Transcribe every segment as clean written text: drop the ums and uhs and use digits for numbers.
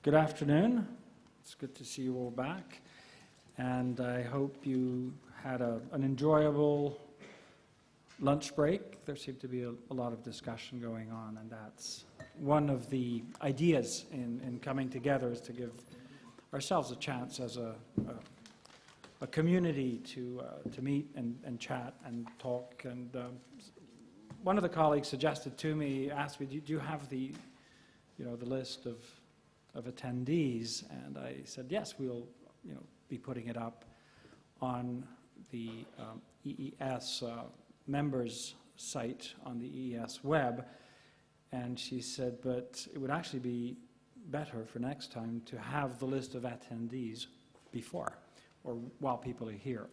Good afternoon. It's good to see you all back. And I hope you had an enjoyable lunch break. There seemed to be a lot of discussion going on, and that's one of the ideas in coming together, is to give ourselves a chance as a community to meet and chat and talk. And one of the colleagues suggested to me, asked me, do you have the list of attendees? And I said, yes, we'll be putting it up on the EES members site on the EES web. And she said, but it would actually be better for next time to have the list of attendees before or while people are here.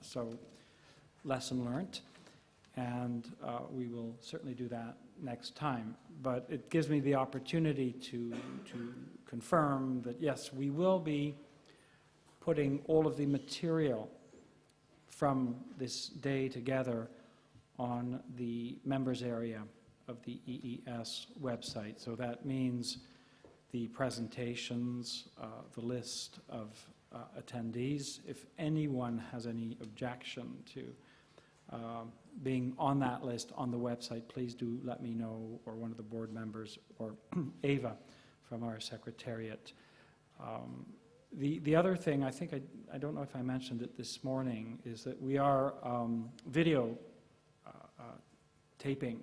So lesson learned, and we will certainly do that next time. But it gives me the opportunity to confirm that, yes, we will be putting all of the material from this day together on the members area of the EES website. So that means the presentations, the list of attendees. If anyone has any objection to being on that list on the website, please do let me know, or one of the board members, or Ava from our secretariat. The other thing, I think, I don't know if I mentioned it this morning, is that we are video taping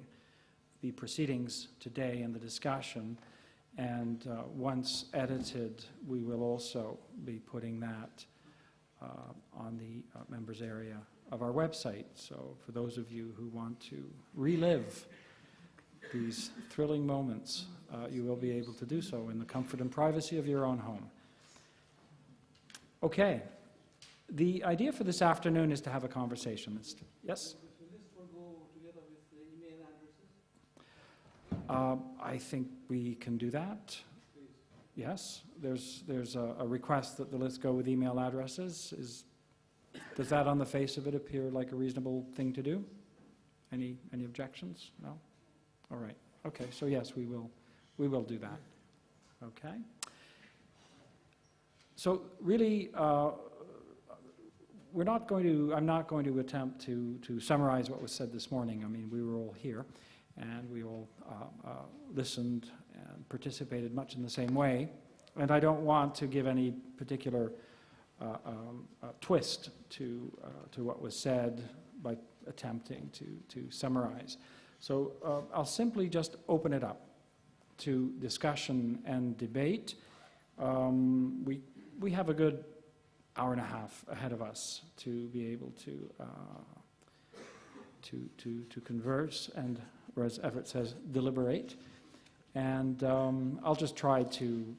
the proceedings today and the discussion, and once edited, we will also be putting that on the members area of our website. So for those of you who want to relive these thrilling moments, you will be able to do so in the comfort and privacy of your own home. Okay, the idea for this afternoon is to have a conversation. Yes? The list will go together with the email addresses? I think we can do that. Please. Yes, there's a request that the list go with email addresses. Does that on the face of it appear like a reasonable thing to do? Any objections? No? All right. Okay, so yes, we will do that. Okay. So really, I'm not going to attempt to summarize what was said this morning. I mean, we were all here, and we all listened and participated much in the same way. And I don't want to give any particular twist to what was said by attempting to summarize. So I'll simply just open it up to discussion and debate. We have a good hour and a half ahead of us to be able to converse and, or as Everett says, deliberate. And I'll just try to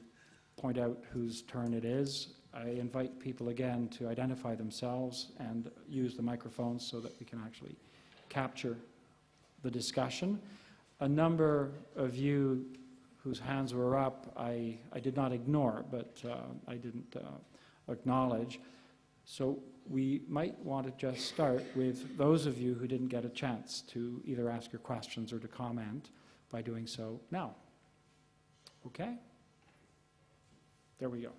point out whose turn it is. I invite people again to identify themselves and use the microphones so that we can actually capture the discussion. A number of you whose hands were up, I did not ignore, but I didn't acknowledge. So we might want to just start with those of you who didn't get a chance to either ask your questions or to comment by doing so now. Okay? There we go.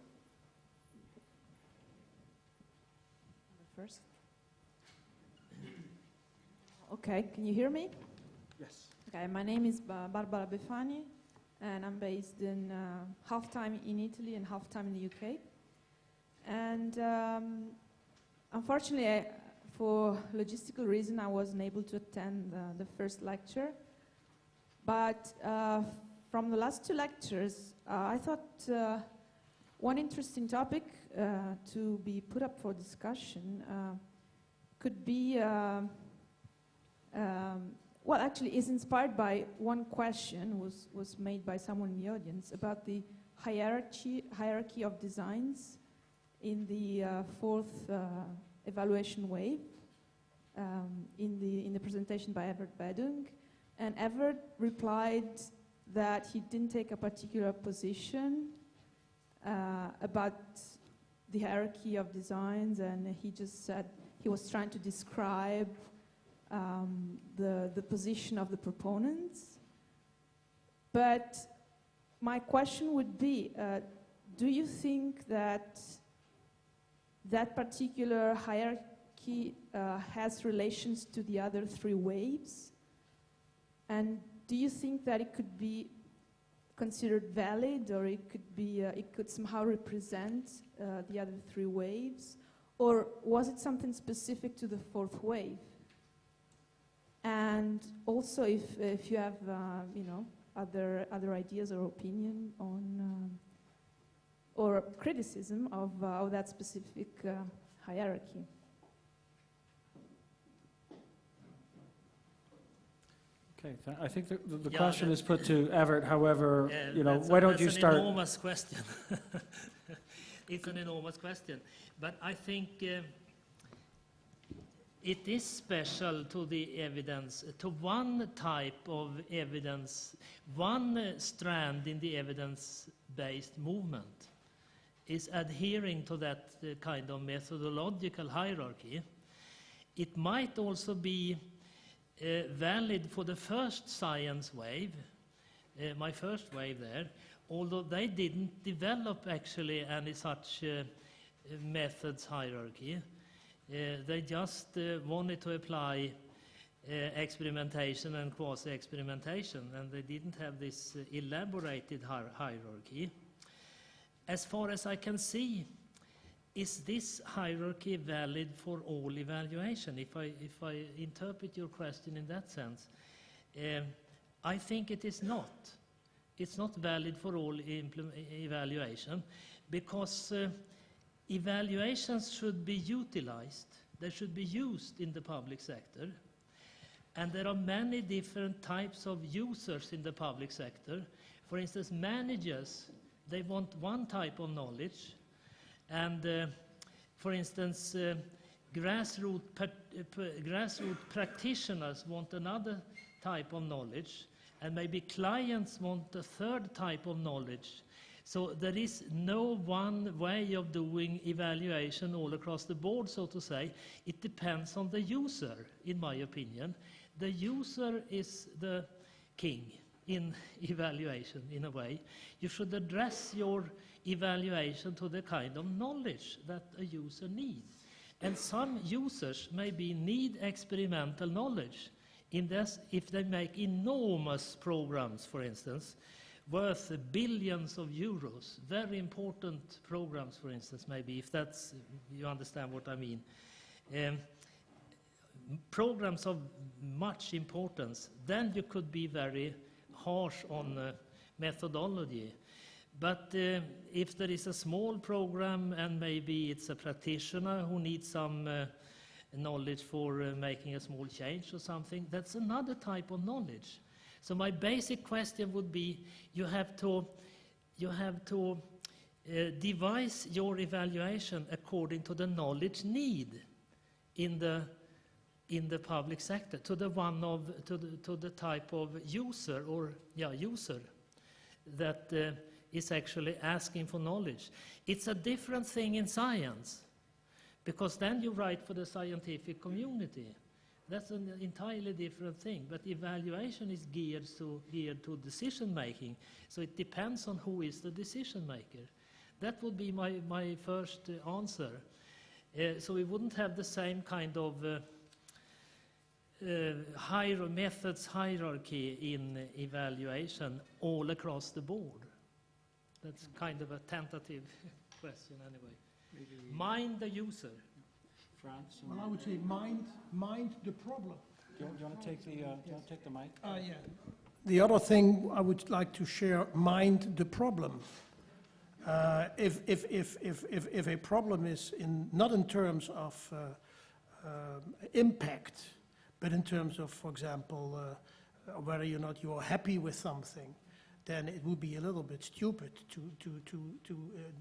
First. Okay, can you hear me? Yes. Okay, my name is Barbara Befani, and I'm based in half-time in Italy and half-time in the UK. And unfortunately, for logistical reason, I wasn't able to attend the first lecture. But from the last two lectures, I thought one interesting topic to be put up for discussion could be, well, actually is inspired by one question was made by someone in the audience about the hierarchy of designs in the fourth evaluation wave in the presentation by Evert Bedung. And Evert replied that he didn't take a particular position about the hierarchy of designs, and he just said he was trying to describe the position of the proponents. But my question would be, do you think that that particular hierarchy has relations to the other three waves? And do you think that it could be considered valid, or it could somehow represent the other three waves? Or was it something specific to the fourth wave? And also, if you have, other ideas or opinion on, or criticism of that specific hierarchy. Okay, I think the question is put to Evert. However, why don't you start? That's an enormous question. It's an enormous question, but I think it is special to the evidence, to one type of evidence, one strand in the evidence-based movement is adhering to that kind of methodological hierarchy. It might also be valid for the first science wave, my first wave there, although they didn't develop actually any such methods hierarchy. They just wanted to apply experimentation and quasi-experimentation, and they didn't have this elaborated hierarchy. As far as I can see, is this hierarchy valid for all evaluation? If I interpret your question in that sense, I think it is not. It's not valid for all evaluation, because evaluations should be utilized. They should be used in the public sector. And there are many different types of users in the public sector. For instance, managers, they want one type of knowledge. And for instance, grassroots practitioners want another type of knowledge. And maybe clients want a third type of knowledge. So there is no one way of doing evaluation all across the board, so to say. It depends on the user, in my opinion. The user is the king in evaluation, in a way. You should address your evaluation to the kind of knowledge that a user needs. And some users maybe need experimental knowledge. In this, if they make enormous programs, for instance, worth billions of euros, very important programs, for instance, maybe, if that's, you understand what I mean. Programs of much importance, then you could be very harsh on methodology. But if there is a small program and maybe it's a practitioner who needs some knowledge for making a small change or something, that's another type of knowledge. So my basic question would be, you have to devise your evaluation according to the knowledge need in the public sector, to the type of user user that is actually asking for knowledge. It's a different thing in science, because then you write for the scientific community. That's an entirely different thing. But evaluation is geared to decision making, so it depends on who is the decision maker. That would be my first answer. So we wouldn't have the same kind of methods hierarchy in evaluation all across the board. That's kind of a tentative question anyway. Mind the user. France. Well, I would say mind the problem. Do you want to take the mic? Yeah. The other thing I would like to share, mind the problem. If a problem is not in terms of impact, but in terms of, for example, whether or not you are happy with something, then it would be a little bit stupid to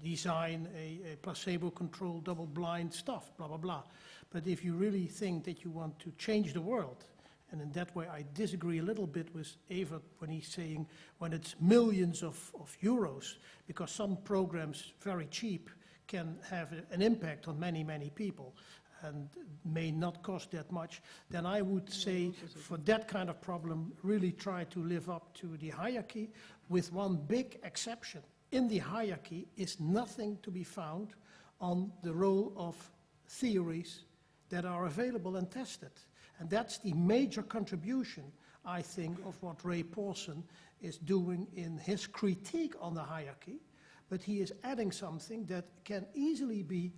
design a placebo-controlled, double-blind stuff, blah, blah, blah. But if you really think that you want to change the world, and in that way I disagree a little bit with Evert when he's saying when it's millions of euros, because some programs, very cheap, can have an impact on many, many people and may not cost that much, then I would say for that kind of problem, really try to live up to the hierarchy, with one big exception. in the hierarchy is nothing to be found on the role of theories that are available and tested. And that's the major contribution, I think, of what Ray Paulson is doing in his critique on the hierarchy, but he is adding something that can easily be,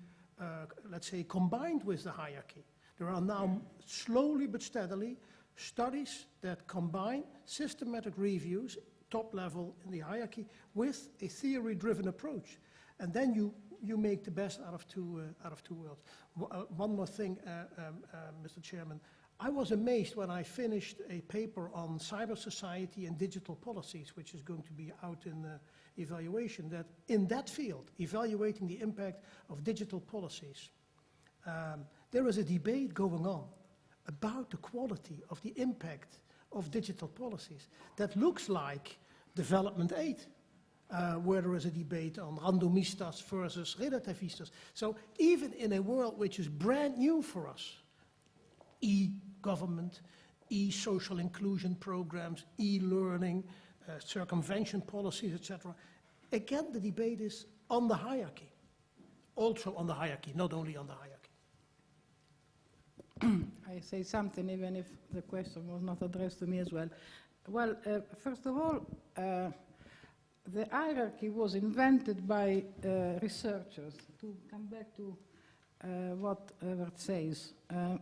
let's say, combined with the hierarchy. There are now, slowly but steadily, studies that combine systematic reviews, top level in the hierarchy, with a theory-driven approach. And then you make the best out of two worlds. One more thing, Mr. Chairman. I was amazed when I finished a paper on cyber society and digital policies, which is going to be out in evaluation, that in that field, evaluating the impact of digital policies, there is a debate going on about the quality of the impact of digital policies that looks like development aid, where there is a debate on randomistas versus relativistas. So even in a world which is brand new for us, e-government, e-social inclusion programs, e-learning, circumvention policies, etc. Again, the debate is on the hierarchy. Also on the hierarchy, not only on the hierarchy. I say something even if the question was not addressed to me as well. Well, first of all, the hierarchy was invented by researchers. To come back to what Evert says,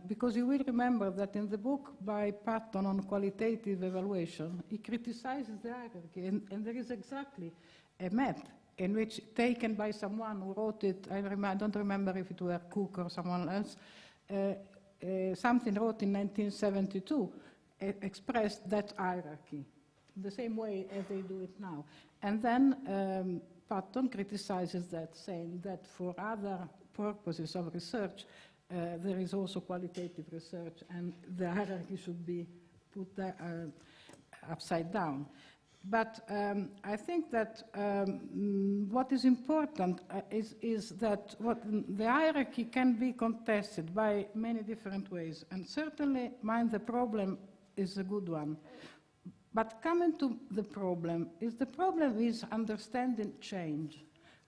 because you will remember that in the book by Patton on qualitative evaluation, he criticizes the hierarchy, and there is exactly a map in which, taken by someone who wrote it, I don't remember if it were Cook or someone else, something wrote in 1972, expressed that hierarchy, the same way as they do it now. And then Patton criticizes that, saying that for other purposes of research, there is also qualitative research, and the hierarchy should be put upside down. But I think that what is important is that the hierarchy can be contested by many different ways, and certainly Mind the Problem is a good one. But coming to the problem is understanding change.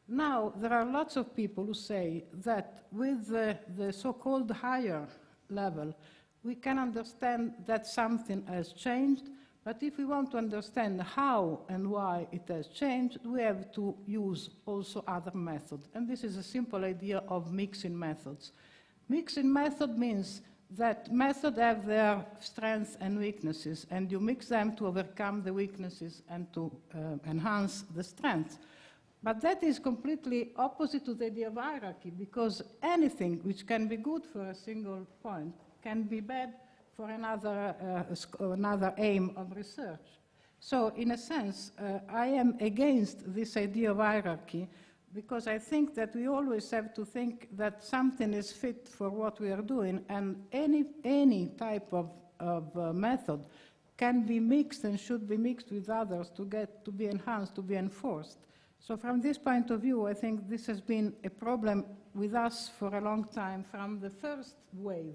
Now, there are lots of people who say that with the so-called higher level, we can understand that something has changed, but if we want to understand how and why it has changed, we have to use also other methods. And this is a simple idea of mixing methods. Mixing method means that methods have their strengths and weaknesses, and you mix them to overcome the weaknesses and to enhance the strengths. But that is completely opposite to the idea of hierarchy, because anything which can be good for a single point can be bad for another aim of research. So in a sense, I am against this idea of hierarchy, because I think that we always have to think that something is fit for what we are doing, and any type of method can be mixed and should be mixed with others to get to be enhanced, to be enforced. So from this point of view, I think this has been a problem with us for a long time from the first wave.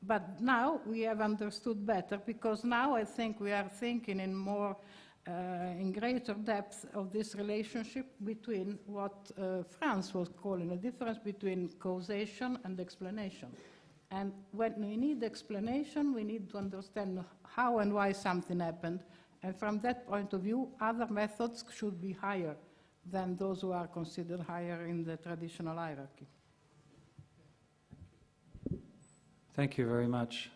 But now we have understood better, because now I think we are thinking in greater depth of this relationship between what Franz was calling a difference between causation and explanation. And when we need explanation, we need to understand how and why something happened. And from that point of view, other methods should be higher than those who are considered higher in the traditional hierarchy. Thank you very much.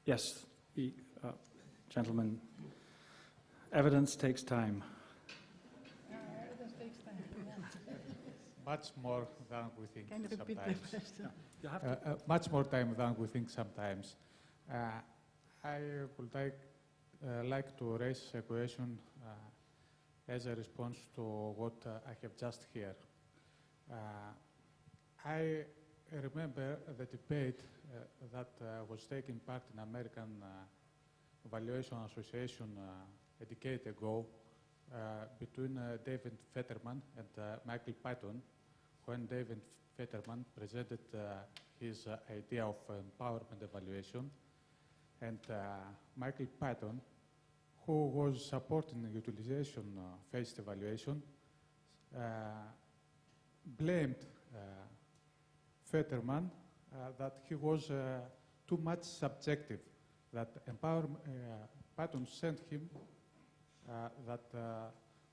Yes, the gentleman. Evidence takes time. Evidence takes time. Much more than we think Can you repeat sometimes. the question? You have to. Much more time than we think sometimes. I would like to raise a question as a response to what I have just heard. I remember the debate that was taking part in American Evaluation Association a decade ago between David Fetterman and Michael Patton, when David Fetterman presented his idea of empowerment evaluation, and Michael Patton, who was supporting utilization-based evaluation, blamed Fetterman that he was too much subjective, that Patton sent him that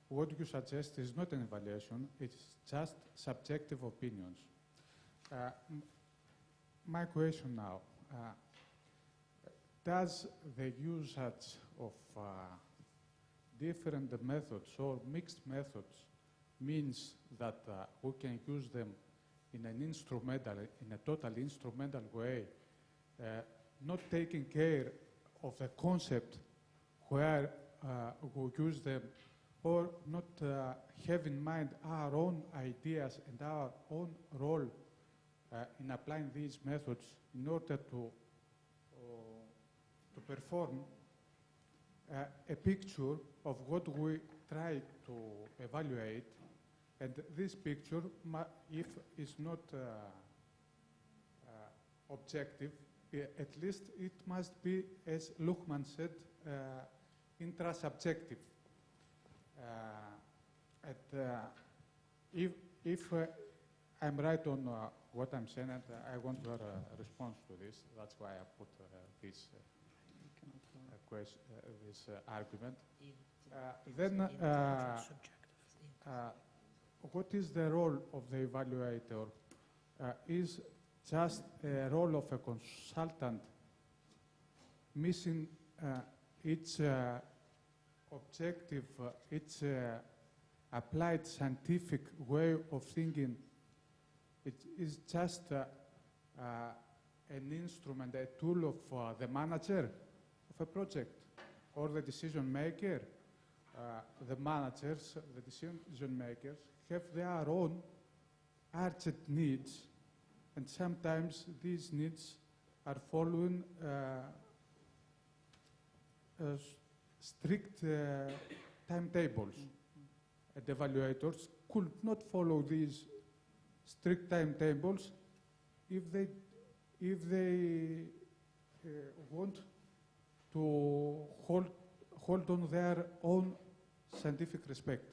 what you suggest is not an evaluation, it's just subjective opinions. My question now, does the usage of different methods or mixed methods means that we can use them in an instrumental, in a totally instrumental way, not taking care of the concept where we use them, or not have in mind our own ideas and our own role in applying these methods in order to perform a picture of what we try to evaluate, and this picture, if it's not objective, at least it must be, as Luhmann said, intrasubjective. If I'm right on what I'm saying, and I want your response to this, that's why I put this this argument. Then, what is the role of the evaluator? Is just a role of a consultant missing its objective, its applied scientific way of thinking? It is just an instrument, a tool of the manager of a project or the decision maker. The managers, the decision makers, have their own urgent needs, and sometimes these needs are following strict timetables. And evaluators could not follow these strict timetables if they want to hold on their own scientific respect.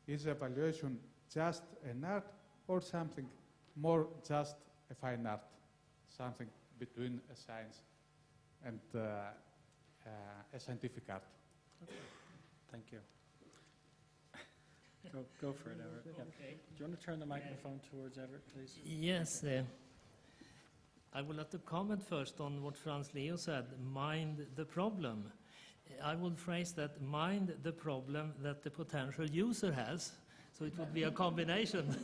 Is evaluation just an art or something more just a fine art, something between a science and a scientific art? Thank you. Go for it, Everett. Yeah. Okay. Do you want to turn the microphone towards Everett, please? Yes, I would like to comment first on what Franz Leo said, mind the problem. I would phrase that, mind the problem that the potential user has, so it would be a combination.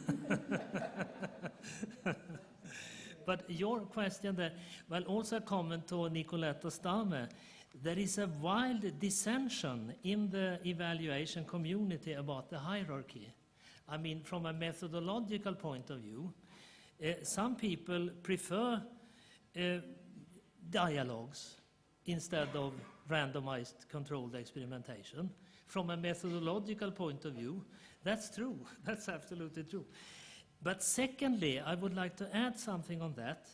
But your question there, well, also a comment to Nicoletta Stame. There is a wild dissension in the evaluation community about the hierarchy. I mean, from a methodological point of view, some people prefer dialogues instead of randomized controlled experimentation. From a methodological point of view, that's true. That's absolutely true. But secondly, I would like to add something on that.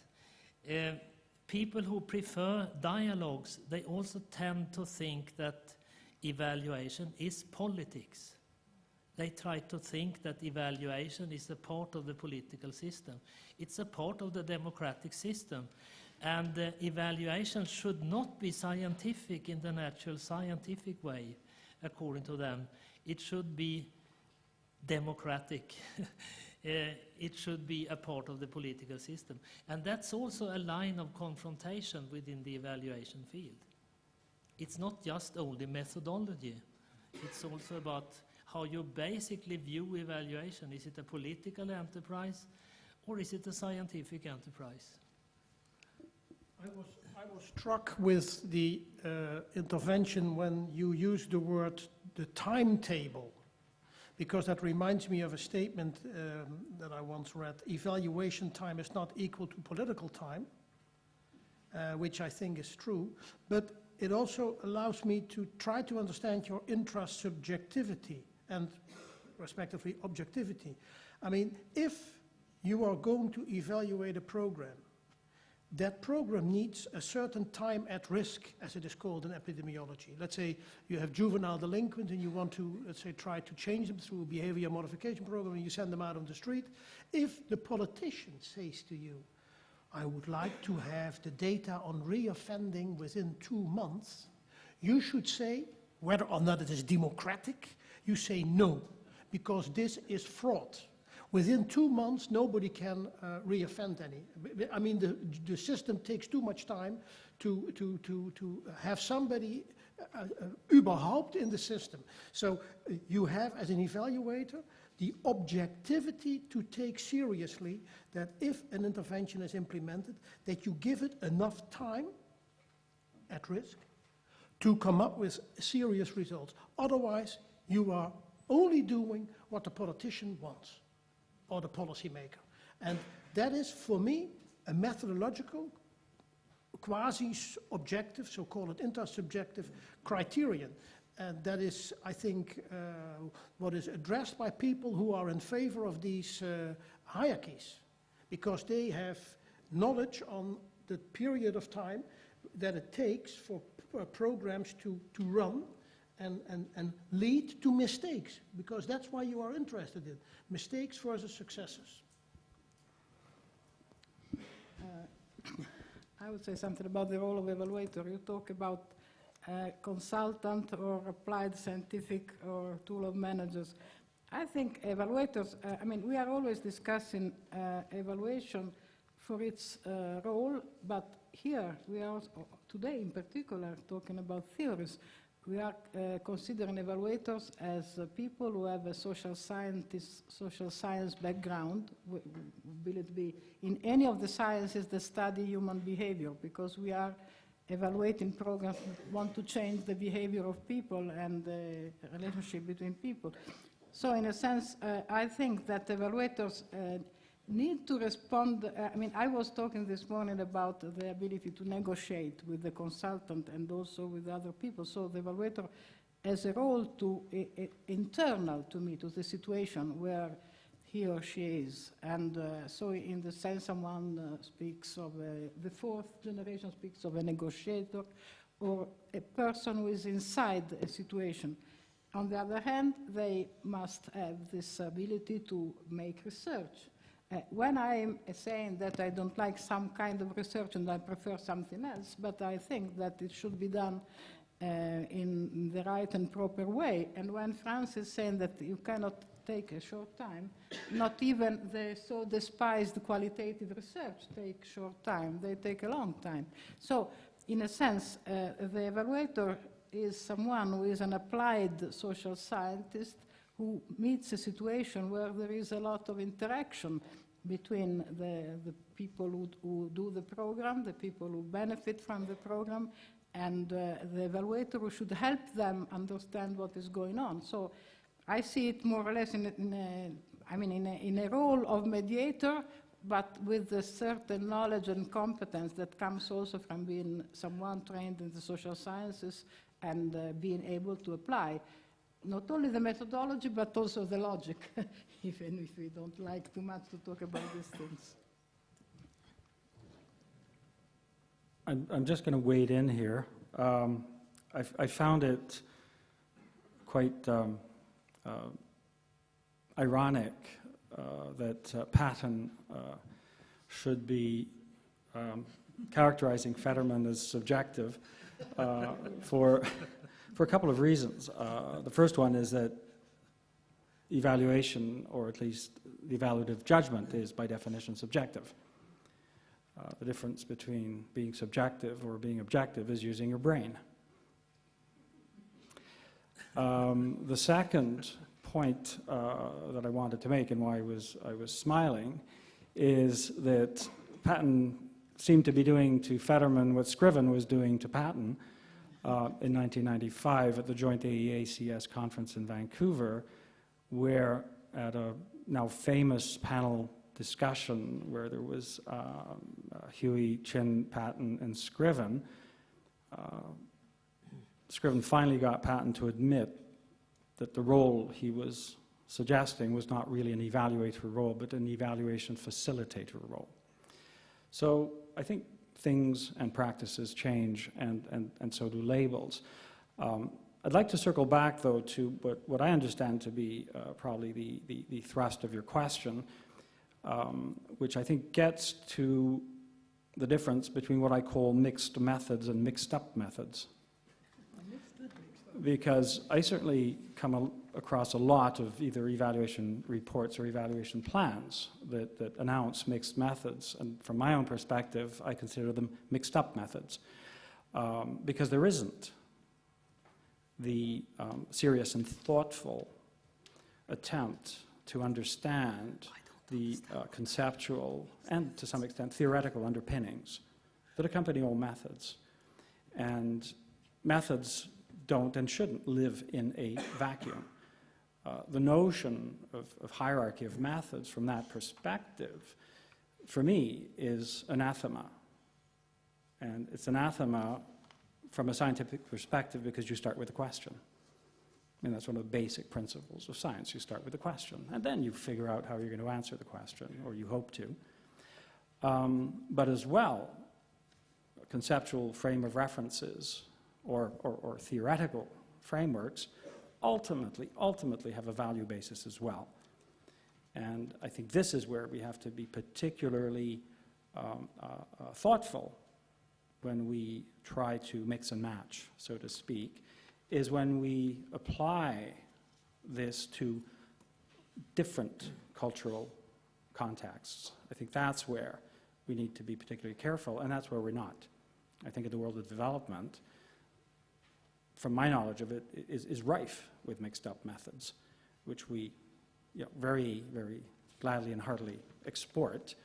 People who prefer dialogues, they also tend to think that evaluation is politics. They try to think that evaluation is a part of the political system. It's a part of the democratic system. And evaluation should not be scientific in the natural scientific way, according to them. It should be democratic. It should be a part of the political system. And that's also a line of confrontation within the evaluation field. It's not just only methodology. It's also about how you basically view evaluation. Is it a political enterprise or is it a scientific enterprise? I was struck with the intervention when you used the word the timetable, because that reminds me of a statement that I once read. Evaluation time is not equal to political time, which I think is true, but it also allows me to try to understand your intrasubjectivity and respectively objectivity. I mean, if you are going to evaluate a program, that program needs a certain time at risk, as it is called in epidemiology. Let's say you have juvenile delinquent and you want to, let's say, try to change them through a behavior modification program and you send them out on the street. If the politician says to you, I would like to have the data on reoffending within 2 months, you should say, whether or not it is democratic, you say no, because this is fraud. Within 2 months, nobody can reoffend any. I mean, the system takes too much time to have somebody überhaupt in the system. So you have, as an evaluator, the objectivity to take seriously that if an intervention is implemented, that you give it enough time at risk to come up with serious results. Otherwise, you are only doing what the politician wants, or the policymaker. And that is, for me, a methodological, quasi-objective, so call it intersubjective criterion. And that is, I think, what is addressed by people who are in favor of these hierarchies, because they have knowledge on the period of time that it takes for programs to run and lead to mistakes, because that's why you are interested in mistakes versus successes. I would say something about the role of evaluator. You talk about consultant or applied scientific or tool of managers. I think evaluators, I mean, we are always discussing evaluation for its role, but here we are today in particular talking about theories. We are considering evaluators as people who have a social science background, will it be in any of the sciences that study human behavior, because we are evaluating programs that want to change the behavior of people and the relationship between people. So in a sense, I think that evaluators need to respond. I mean, I was talking this morning about the ability to negotiate with the consultant and also with other people. So the evaluator has a role to internal to me, to the situation where he or she is. And so in the sense someone speaks of, the fourth generation speaks of a negotiator or a person who is inside a situation. On the other hand, they must have this ability to make research. When I'm saying that I don't like some kind of research and I prefer something else, but I think that it should be done in the right and proper way. And when France is saying that you cannot take a short time, not even the so despised qualitative research take short time, they take a long time. So, in a sense, the evaluator is someone who is an applied social scientist who meets a situation where there is a lot of interaction between the people who do the program, the people who benefit from the program, and the evaluator who should help them understand what is going on. So I see it more or less in a role of mediator, but with a certain knowledge and competence that comes also from being someone trained in the social sciences and being able to apply not only the methodology, but also the logic, even if we don't like too much to talk about these things. I'm just going to wade in here. I found it quite ironic that Patton should be characterizing Fetterman as subjective for a couple of reasons. The first one is that evaluation, or at least the evaluative judgment, is by definition subjective. The difference between being subjective or being objective is using your brain. The second point that I wanted to make, and why I was smiling, is that Patton seemed to be doing to Fetterman what Scriven was doing to Patton in 1995 at the joint EES conference in Vancouver, where at a now famous panel discussion where there was Huey, Chin, Patton, and Scriven, Scriven finally got Patton to admit that the role he was suggesting was not really an evaluator role, but an evaluation facilitator role. So I think things and practices change, and so do labels. I'd like to circle back, though, to what I understand to be probably the thrust of your question, which I think gets to the difference between what I call mixed methods and mixed-up methods. Because I certainly come across a lot of either evaluation reports or evaluation plans that announce mixed methods, and from my own perspective, I consider them mixed-up methods, because there isn't the serious and thoughtful attempt to understand the conceptual and, to some extent, theoretical underpinnings that accompany all methods. And methods don't and shouldn't live in a vacuum. The notion of hierarchy of methods from that perspective, for me, is anathema. And it's anathema from a scientific perspective because you start with a question. And that's one of the basic principles of science. You start with a question, and then you figure out how you're going to answer the question, or you hope to. But as well, a conceptual frame of references or theoretical frameworks ultimately have a value basis as well. And I think this is where we have to be particularly thoughtful when we try to mix and match, so to speak, is when we apply this to different cultural contexts. I think that's where we need to be particularly careful, and that's where we're not. I think in the world of development, from my knowledge of it, is rife with mixed-up methods, which we very, very gladly and heartily export.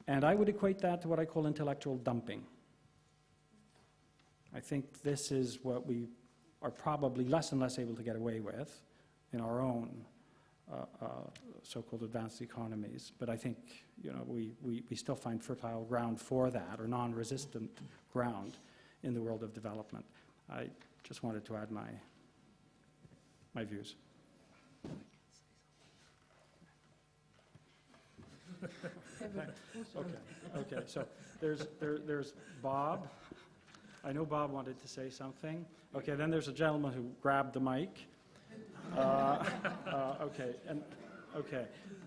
And I would equate that to what I call intellectual dumping. I think this is what we are probably less and less able to get away with in our own so-called advanced economies. But I think we still find fertile ground for that, or non-resistant ground in the world of development. I just wanted to add my views. Okay. So there's Bob. I know Bob wanted to say something. Okay, then there's a gentleman who grabbed the mic. Okay.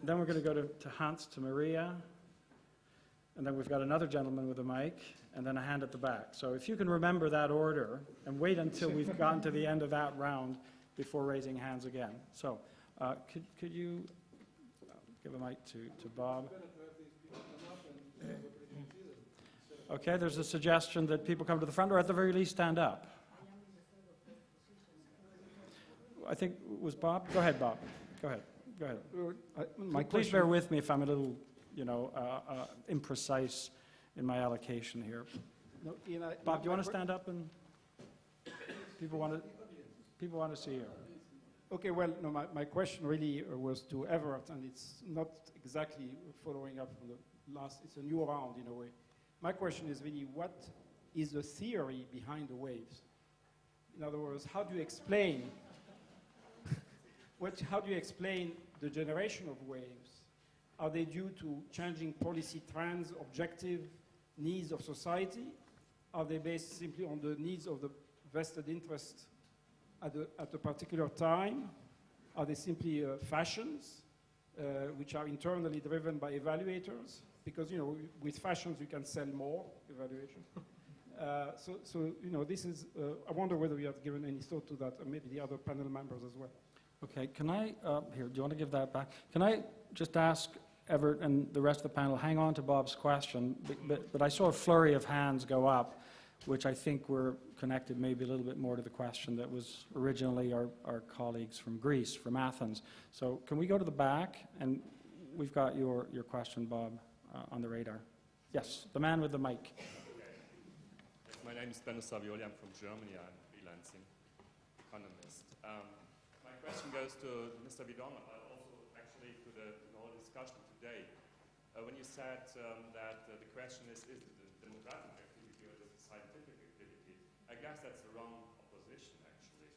Then we're going to go to Hans, to Maria, and then we've got another gentleman with a mic, and then a hand at the back. So if you can remember that order, and wait until we've gotten to the end of that round before raising hands again. So could you give a mic to Bob? Okay, there's a suggestion that people come to the front, or at the very least stand up. I think, was Bob? Go ahead, Bob. Go ahead. Please bear with me if I'm a little, imprecise in my allocation here. No, Bob, do you want to stand up and people want to see you? Okay, well, no, my question really was to Everett, and it's not exactly following up from the last, it's a new round in a way. My question is really, what is the theory behind the waves? In other words, how do you explain the generation of waves? Are they due to changing policy trends, objective needs of society? Are they based simply on the needs of the vested interest at a particular time? Are they simply fashions, which are internally driven by evaluators? Because, with fashions, you can sell more evaluation. This is, I wonder whether you have given any thought to that, and maybe the other panel members as well. Okay, can I, here, do you want to give that back? Can I just ask Everett and the rest of the panel, hang on to Bob's question, but I saw a flurry of hands go up, which I think were connected maybe a little bit more to the question that was originally our colleagues from Greece, from Athens. So can we go to the back? And we've got your question, Bob, on the radar. Yes, the man with the mic. Yes, my name is Benno Savioli. I'm from Germany. I'm freelancing economist. My question goes to Mr. Vidoma, but also actually to the whole discussion today. When you said that the question is it a democratic activity or is it a scientific activity, I guess that's the wrong opposition, actually.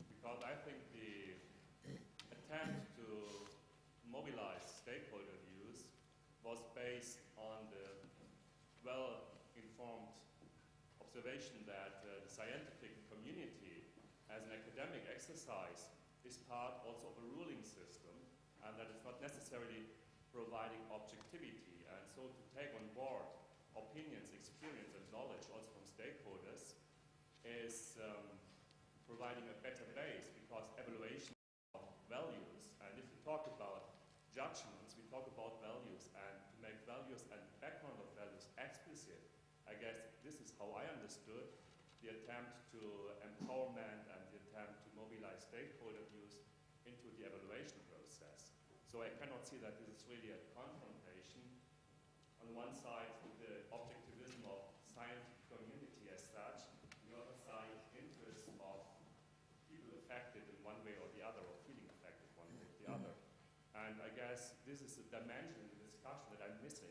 Because I think the attempt to mobilize stakeholder views was based on the well-informed informed observation that the scientific community, as an academic exercise, is part also of a ruling system, and that it's not necessarily providing objectivity. And so to take on board opinions, experience, and knowledge also from stakeholders is providing a better base, because evaluation of values, and if we talk about judgments, we talk about values, and to make values and background of values explicit, I guess this is how I understood the attempt to empowerment and the attempt to mobilize stakeholder views into the evaluation process. So I cannot see that this is really a confrontation. On one side, the objectivism of scientific community as such, on the other side, interests of people affected in one way or the other, or feeling affected one way or the other. And I guess this is a dimension in the discussion that I'm missing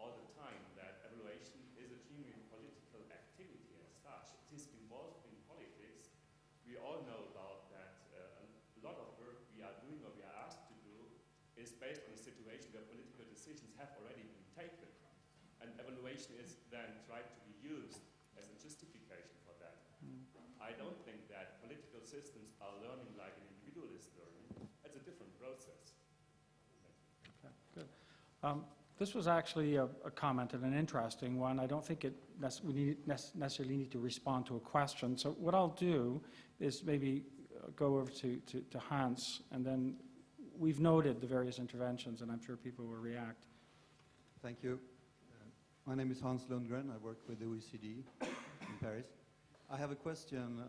all the time, that evaluation is a genuine political activity as such. It is involved in politics. We all know about that. A lot of work we are doing or we are asked to do is based on a situation where political decisions have already been taken. And evaluation is then tried to be used as a justification for that. I don't think that political systems are learning like an individual is learning. It's a different process. Okay, good. This was actually a comment and an interesting one. I don't think we necessarily need to respond to a question. So what I'll do is maybe go over to Hans, and then we've noted the various interventions, and I'm sure people will react. Thank you. My name is Hans Lundgren. I work with the OECD in Paris. I have a question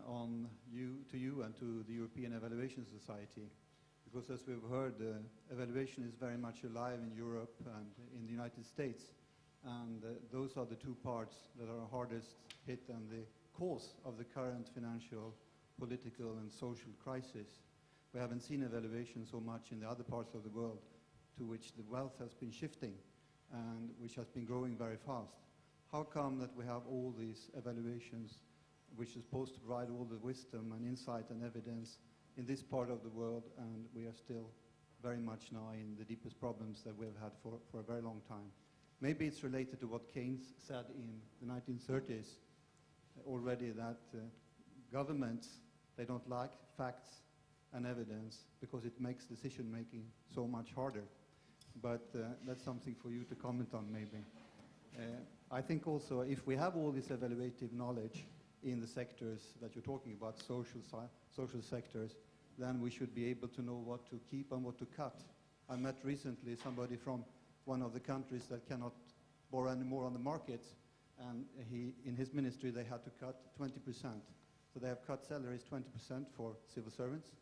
to you and to the European Evaluation Society, because as we've heard, evaluation is very much alive in Europe and in the United States, and those are the two parts that are hardest hit and the cause of the current financial, political and social crisis. We haven't seen evaluation so much in the other parts of the world, to which the wealth has been shifting and which has been growing very fast. How come that we have all these evaluations which is supposed to provide all the wisdom and insight and evidence in this part of the world, and we are still very much now in the deepest problems that we've had for a very long time? Maybe it's related to what Keynes said in the 1930s already, that governments, they don't like facts and evidence because it makes decision making so much harder. But that's something for you to comment on maybe. I think also if we have all this evaluative knowledge in the sectors that you're talking about, social sectors, then we should be able to know what to keep and what to cut. I met recently somebody from one of the countries that cannot borrow anymore on the market, and in his ministry they had to cut 20%. So they have cut salaries 20% for civil servants,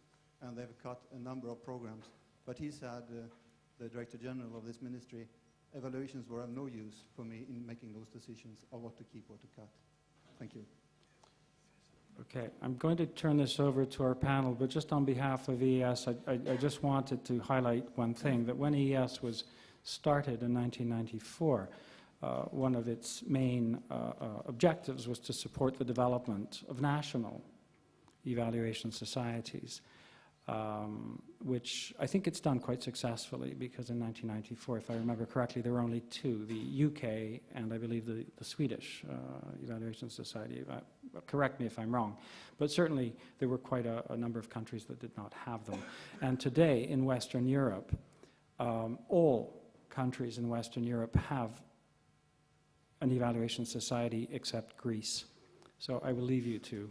and they've cut a number of programs. But he said, the Director General of this ministry, evaluations were of no use for me in making those decisions of what to keep or to cut. Thank you. Okay, I'm going to turn this over to our panel, but just on behalf of EES, I just wanted to highlight one thing, that when EES was started in 1994, one of its main objectives was to support the development of national evaluation societies, which I think it's done quite successfully, because in 1994, if I remember correctly, there were only two, the UK and I believe the Swedish Evaluation Society. Correct me if I'm wrong, but certainly there were quite a number of countries that did not have them. And today in Western Europe, all countries in Western Europe have an evaluation society except Greece. So I will leave you to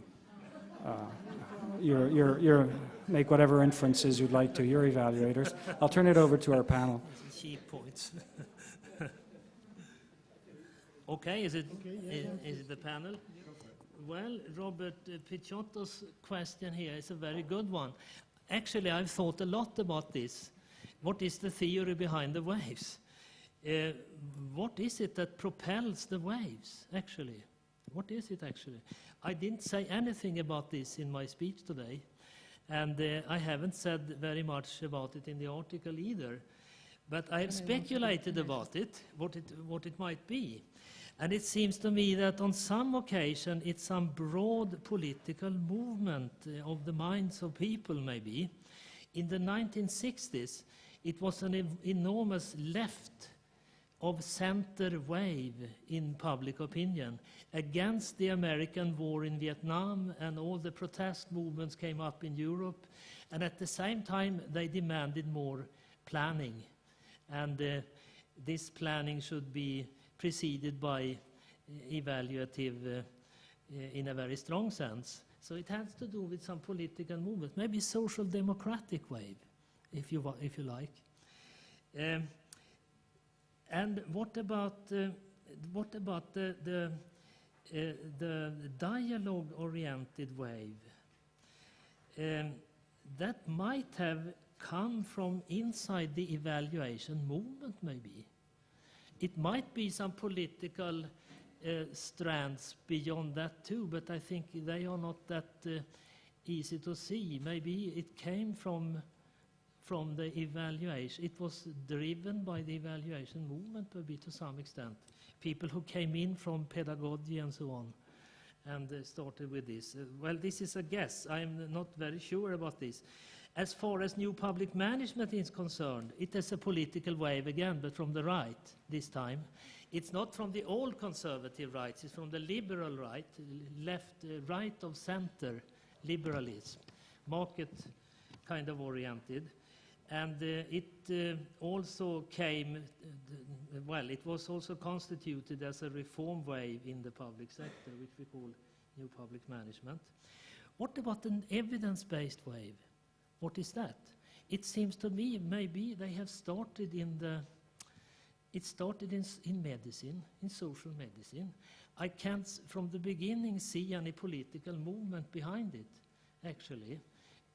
make whatever inferences you'd like to, your evaluators. I'll turn it over to our panel. Key points. Okay, is it the panel? Well, Robert Picciotto's question here is a very good one. Actually, I've thought a lot about this. What is the theory behind the waves? What is it that propels the waves, actually? What is it, actually? I didn't say anything about this in my speech today, and I haven't said very much about it in the article either. But I've speculated about it, what it might be. And it seems to me that on some occasion it's some broad political movement of the minds of people, maybe. In the 1960s, it was an enormous left of center wave in public opinion against the American war in Vietnam, and all the protest movements came up in Europe, and at the same time they demanded more planning, and this planning should be preceded by evaluative in a very strong sense. So it has to do with some political movement, maybe social democratic wave, if you like. And what about the dialogue-oriented wave? That might have come from inside the evaluation movement, maybe. It might be some political strands beyond that too, but I think they are not that easy to see. Maybe it came from the evaluation. It was driven by the evaluation movement, maybe to some extent. People who came in from pedagogy and so on, and started with this. Well, this is a guess. I'm not very sure about this. As far as new public management is concerned, it is a political wave again, but from the right this time. It's not from the old conservative rights, it's from the liberal right, left, right of center liberalism, market kind of oriented. And it also came, well, it was also constituted as a reform wave in the public sector, which we call new public management. What about an evidence-based wave? What is that? It seems to me maybe they have started in medicine, in social medicine. I can't from the beginning see any political movement behind it, actually.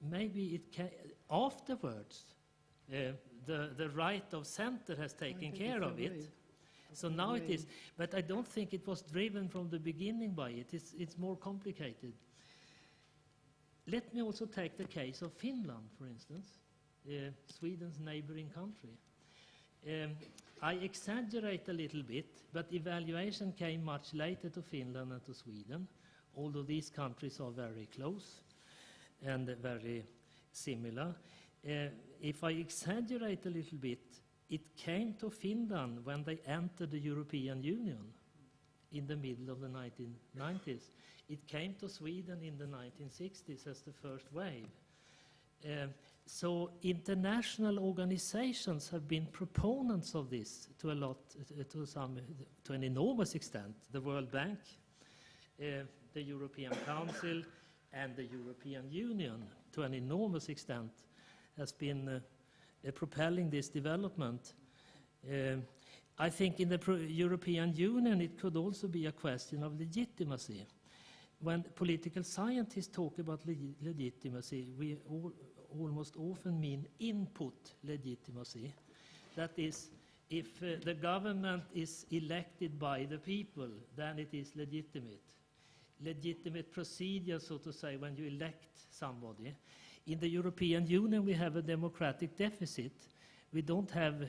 Maybe it can, afterwards, the right of center has taken care of it. So now it is, but I don't think it was driven from the beginning by it. It's more complicated. Let me also take the case of Finland, for instance, Sweden's neighboring country. I exaggerate a little bit, but evaluation came much later to Finland than to Sweden, although these countries are very close and very similar. If I exaggerate a little bit, it came to Finland when they entered the European Union in the middle of the 1990s. It came to Sweden in the 1960s as the first wave. So international organizations have been proponents of this to an enormous extent. The World Bank, the European Council, and the European Union, to an enormous extent, has been propelling this development. I think in the European Union it could also be a question of legitimacy. When political scientists talk about legitimacy, we almost often mean input legitimacy. That is, if the government is elected by the people, then it is legitimate. Legitimate procedure, so to say, when you elect somebody. In the European Union, we have a democratic deficit. We don't have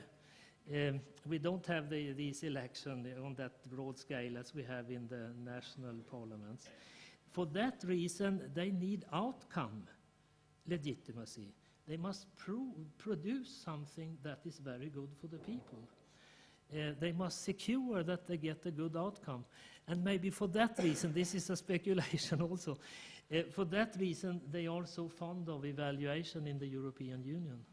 these elections on that broad scale as we have in the national parliaments. For that reason, they need outcome legitimacy. They must produce something that is very good for the people. They must secure that they get a good outcome. And maybe for that reason, this is a speculation also, for that reason they are so fond of evaluation in the European Union.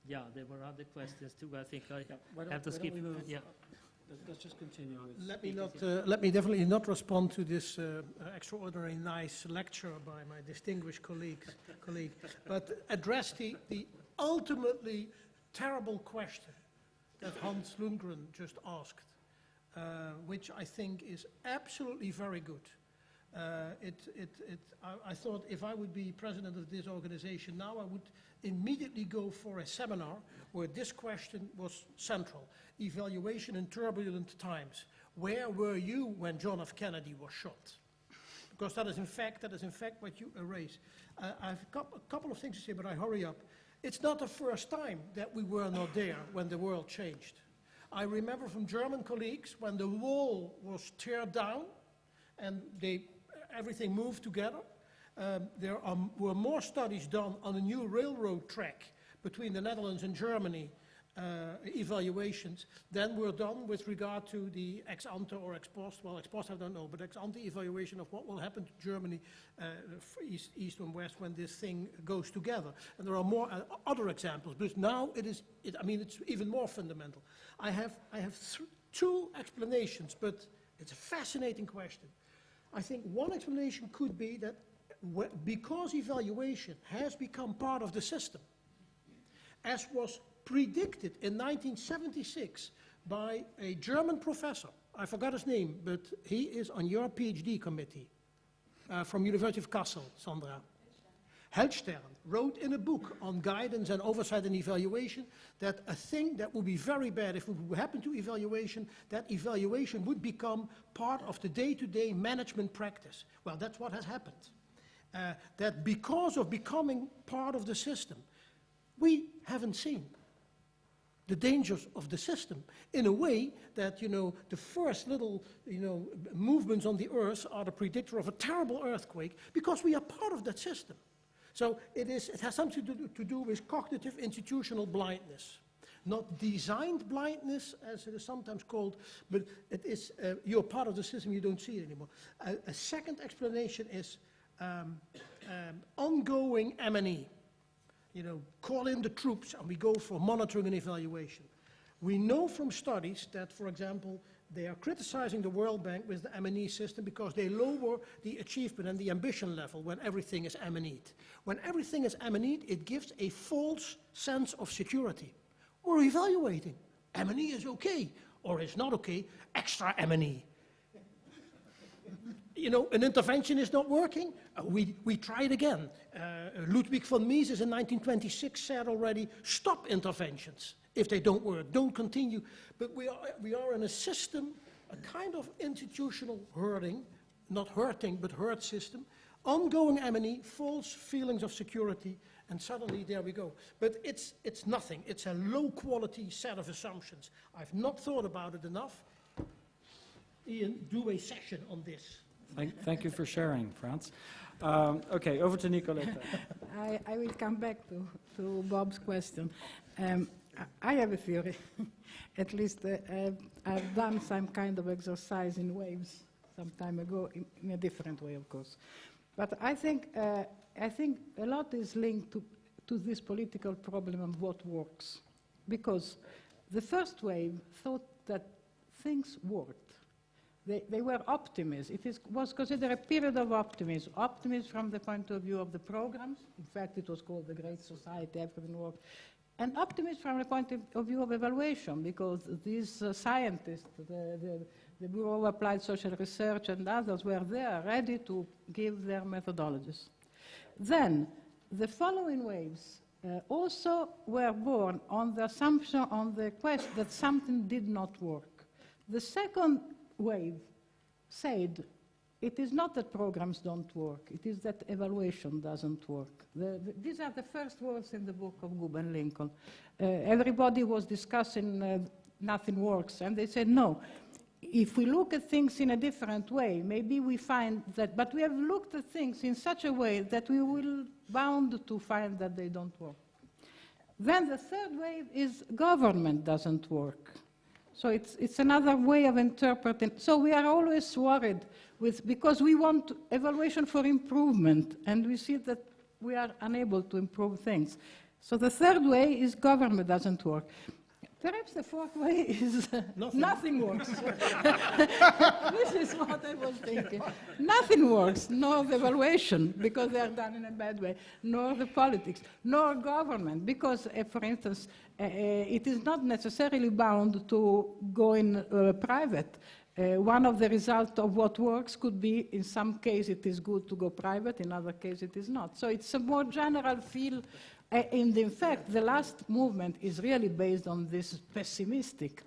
Yeah, there were other questions too. I think I have to skip. Yeah. Let's just continue. Let me definitely not respond to this extraordinarily nice lecture by my distinguished colleague, but address the ultimately terrible question that Hans Lundgren just asked, which I think is absolutely very good. I thought if I would be president of this organization now, I would immediately go for a seminar where this question was central. Evaluation in turbulent times. Where were you when John F. Kennedy was shot? Because that is in fact what you erase. I've got a couple of things to say, but I hurry up. It's not the first time that we were not there when the world changed. I remember from German colleagues when the wall was teared down and everything moved together. There were more studies done on a new railroad track between the Netherlands and Germany evaluations, then we're done with regard to the ex ante or ex post. Well, ex post I don't know, but ex ante evaluation of what will happen to Germany, east and west, when this thing goes together. And there are more other examples, but now it's even more fundamental. I have two explanations, but it's a fascinating question. I think one explanation could be that because evaluation has become part of the system, as was predicted in 1976 by a German professor, I forgot his name, but he is on your PhD committee from University of Kassel, Sandra. Heldstern wrote in a book on guidance and oversight and evaluation that a thing that would be very bad if it would happen to evaluation, that evaluation would become part of the day-to-day management practice. Well, that's what has happened. That because of becoming part of the system, we haven't seen the dangers of the system in a way that, the first little, movements on the earth are the predictor of a terrible earthquake because we are part of that system. So it has something to do with cognitive institutional blindness. Not designed blindness, as it is sometimes called, but it is, you're part of the system, you don't see it anymore. A second explanation is ongoing M&E. Call in the troops and we go for monitoring and evaluation. We know from studies that, for example, they are criticizing the World Bank with the M&E system because they lower the achievement and the ambition level when everything is M&E'd. When everything is M&E'd, it gives a false sense of security. We're evaluating. M&E is okay, or is not okay, extra M&E. An intervention is not working, we try it again. Ludwig von Mises in 1926 said already, stop interventions. If they don't work, don't continue. But we are in a system, a kind of institutional herding, not hurting, but herd system, ongoing M&E, false feelings of security, and suddenly there we go. But it's nothing. It's a low-quality set of assumptions. I've not thought about it enough. Ian, do a session on this. Thank you for sharing, Frans. Okay, over to Nicoletta. I will come back to Bob's question. I have a theory. At least I've done some kind of exercise in waves some time ago, in a different way, of course. But I think a lot is linked to this political problem of what works. Because the first wave thought that things worked. They were optimists. It was considered a period of optimism. Optimism from the point of view of the programs. In fact, it was called the Great Society, everything worked. And optimism from the point of view of evaluation, because these scientists, the Bureau of Applied Social Research and others were there, ready to give their methodologies. Then, the following waves also were born on the assumption, on the quest that something did not work. The second wave said, it is not that programs don't work, it is that evaluation doesn't work. These are the first words in the book of Goob and Lincoln. Everybody was discussing nothing works, and they said, no, if we look at things in a different way, maybe we find that, but we have looked at things in such a way that we will bound to find that they don't work. Then the third wave is government doesn't work. So it's another way of interpreting. So we are always worried because we want evaluation for improvement, and we see that we are unable to improve things. So the third way is government doesn't work. Perhaps the fourth way is nothing works. This is what I was thinking. Nothing works, nor the evaluation, because they are done in a bad way, nor the politics, nor government, because, for instance, it is not necessarily bound to go in private. One of the results of what works could be, in some case, it is good to go private, in other cases, it is not. So it's a more general feel. And in fact, the last movement is really based on this pessimistic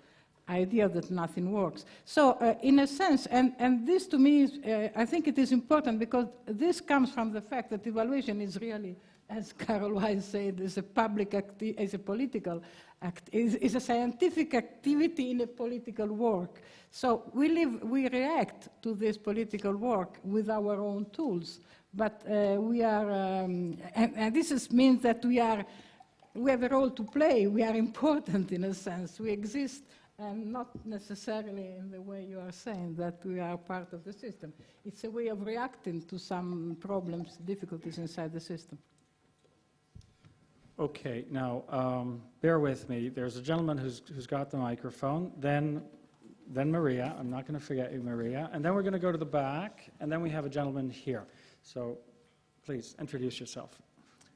idea that nothing works. So in a sense, and this to me, is, I think it is important because this comes from the fact that evaluation is really, as Carol Weiss said, is a public is a political act, is a scientific activity in a political work. So we react to this political work with our own tools. But we are, and this means that we are we have a role to play. We are important in a sense. We exist, and not necessarily in the way you are saying that we are part of the system. It's a way of reacting to some problems, difficulties inside the system. Okay, now bear with me. There's a gentleman who's got the microphone, then Maria. I'm not going to forget you, Maria. And then we're going to go to the back, and then we have a gentleman here. So please introduce yourself.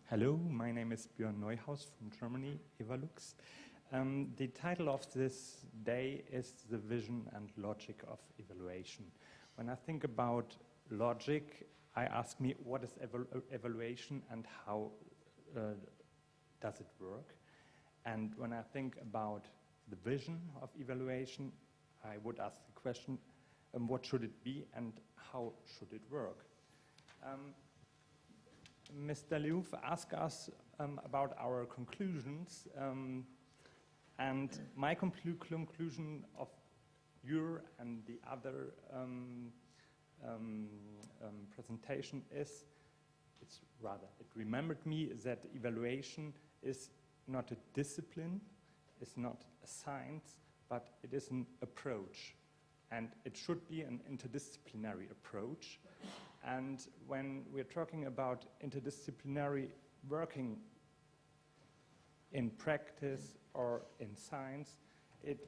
Hello, my name is Björn Neuhaus from Germany, Evalux. The title of this day is The Vision and Logic of Evaluation. When I think about logic, I ask me what is evaluation and how does it work? And when I think about the vision of evaluation, I would ask the question, what should it be and how should it work? Mr. Liouf asked us about our conclusions, and my conclusion of your and the other presentation is, it remembered me that evaluation is not a discipline, it's not a science, but it is an approach. And it should be an interdisciplinary approach. And when we're talking about interdisciplinary working in practice or in science, it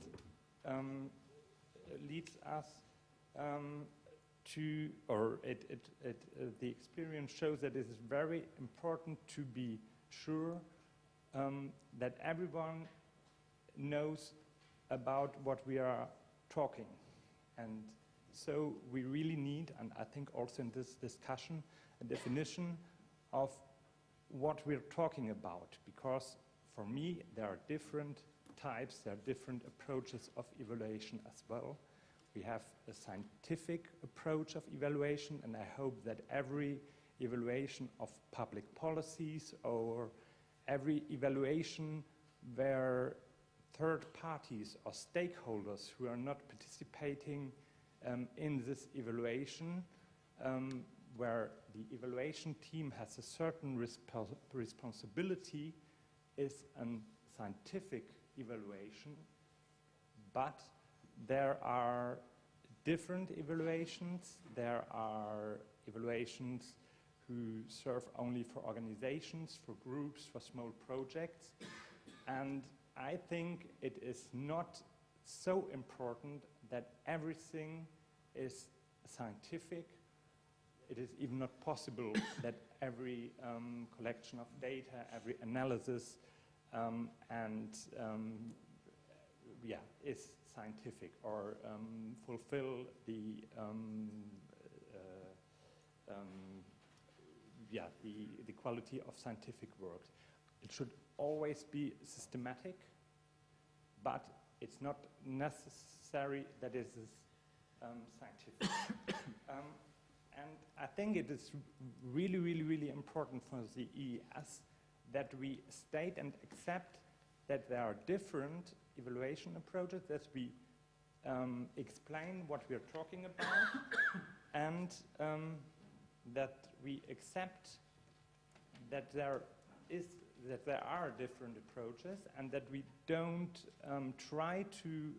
leads us to, or the experience shows that it is very important to be sure that everyone knows about what we are talking. And so we really need, and I think also in this discussion, a definition of what we're talking about, because for me there are different types, there are different approaches of evaluation as well. We have a scientific approach of evaluation, and I hope that every evaluation of public policies or every evaluation where third parties or stakeholders who are not participating in this evaluation, where the evaluation team has a certain responsibility, is a scientific evaluation, but there are different evaluations. There are evaluations who serve only for organizations, for groups, for small projects, and I think it is not so important that everything is scientific. It is even not possible that every collection of data, every analysis is scientific or fulfill the quality of scientific work. It should always be systematic, but it's not necessary that it is scientific. And I think it is really, really, really important for the EES that we state and accept that there are different evaluation approaches, that we explain what we are talking about, and that we accept that there are different approaches, and that we don't try to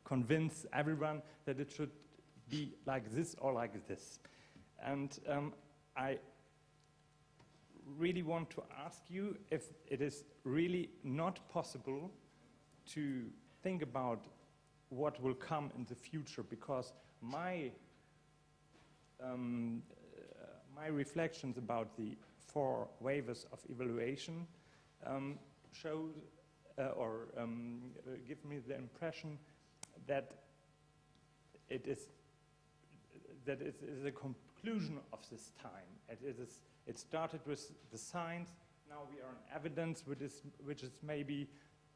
convince everyone that it should be like this or like this. And I really want to ask you if it is really not possible to think about what will come in the future, because my reflections about the 4 waivers of evaluation show or give me the impression that it is a conclusion of this time. It started with the science. Now we are on evidence, which is maybe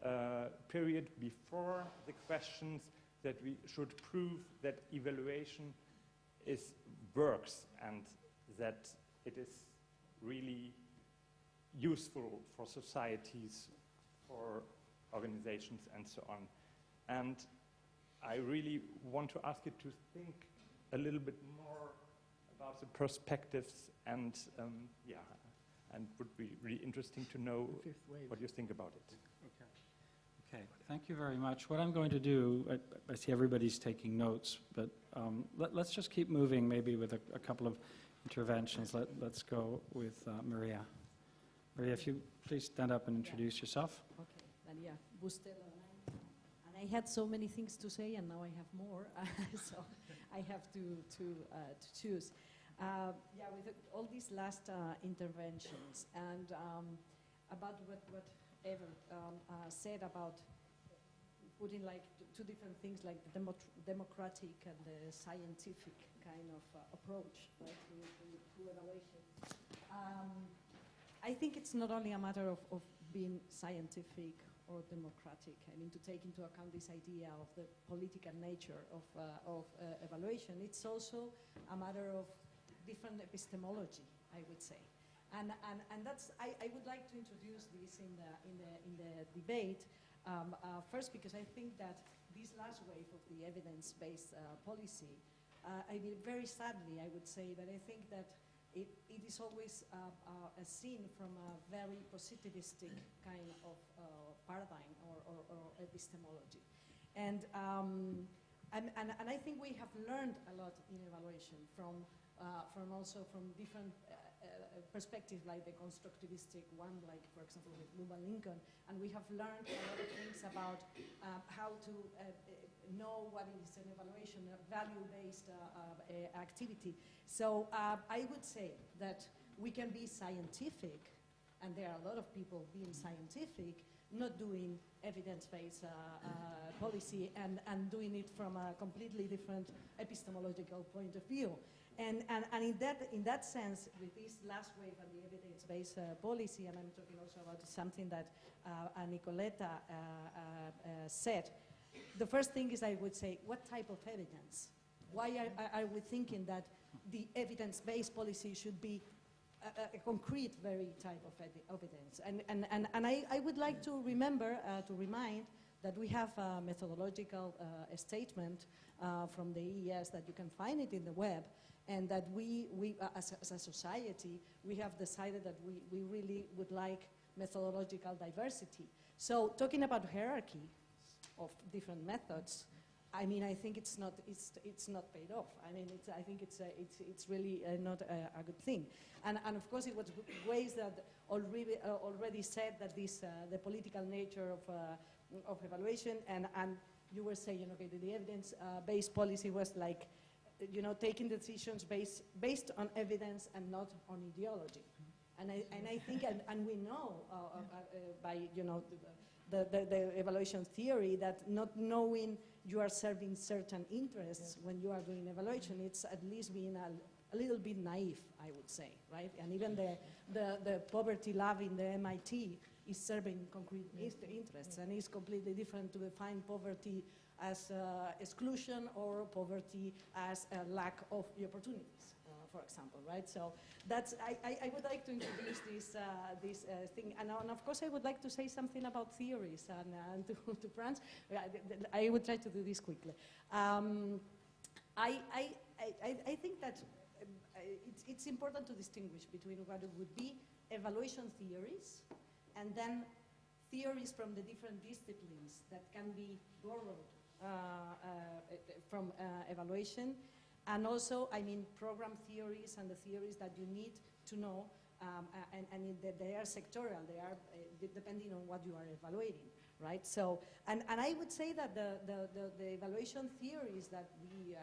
a period before the questions that we should prove that evaluation works and that it is really useful for societies, for organizations and so on. And I really want to ask you to think a little bit more about the perspectives and and would be really interesting to know what you think about it. Okay, thank you very much. What I'm going to do, I see everybody's taking notes, but let's just keep moving maybe with a couple of interventions. Let's go with Maria. Maria, if you please stand up and introduce yourself. Okay, Maria Bustelo. And I had so many things to say, and now I have more, so I have to choose. With all these last interventions and about what Ever said about putting like two different things, like the democratic and the scientific kind of approach, right, to evaluation. I think it's not only a matter of being scientific or democratic. I mean, to take into account this idea of the political nature of evaluation. It's also a matter of different epistemology, I would say. And that's, I would like to introduce this in the debate, first because I think that this last wave of the evidence-based policy, I mean, very sadly, I would say that I think that it is always seen from a very positivistic kind of paradigm or epistemology. And I think we have learned a lot in evaluation from different perspectives, like the constructivistic one, like, for example, with Luba Lincoln. And we have learned a lot of things about how to know what is an evaluation, a value-based activity. So I would say that we can be scientific, and there are a lot of people being scientific, not doing evidence-based policy and doing it from a completely different epistemological point of view. And in that sense, with this last wave of the evidence-based policy, and I'm talking also about something that Nicoletta said, the first thing is, I would say, what type of evidence? Why are we thinking that the evidence-based policy should be a concrete, very type of evidence? And I would like to remind that we have a methodological statement from the EES that you can find it in the web, and that we as a society, we have decided that we really would like methodological diversity. So talking about hierarchy of different methods, I mean, I think it's not paid off. I mean, I think it's really not a good thing. And of course, it was ways that already said that the political nature of evaluation, and you were saying, okay, the evidence-based policy was like, taking decisions based on evidence and not on ideology. And I think, and we know by the evaluation theory that not knowing you are serving certain interests when you are doing evaluation, it's at least being a little bit naive, I would say, right? And even the poverty lab in the MIT is serving concrete interests, and it's completely different to define poverty as exclusion or poverty as a lack of opportunities, for example, right? So that's, I would like to introduce this thing, and of course I would like to say something about theories, and to Franz. I would try to do this quickly. I think that it's important to distinguish between what would be evaluation theories and then theories from the different disciplines that can be borrowed from evaluation, and also, I mean, program theories and the theories that you need to know, and they are sectorial, they are depending on what you are evaluating, right? So, and I would say that the evaluation theories that we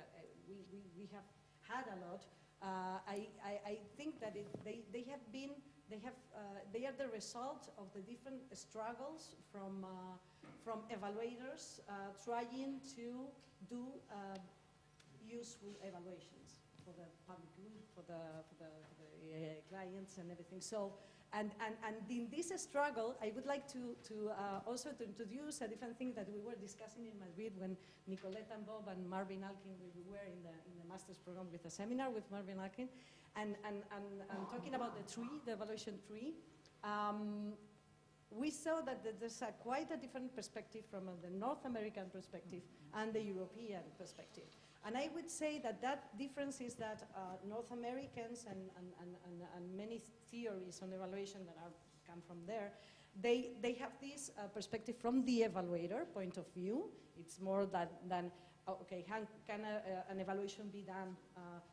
have had a lot, I think that they are the result of the different struggles from evaluators trying to do useful evaluations for the public good, for the clients and everything. So, and in this struggle, I would like to also to introduce a different thing that we were discussing in Madrid when Nicoletta and Bob and Marvin Alkin, we were in the master's program with a seminar with Marvin Alkin, and talking about the evaluation tree. we saw that there's quite a different perspective from the North American perspective and the European perspective. And I would say that that difference is that North Americans and many theories on evaluation that come from there, they have this perspective from the evaluator point of view. It's more than okay, can an evaluation be done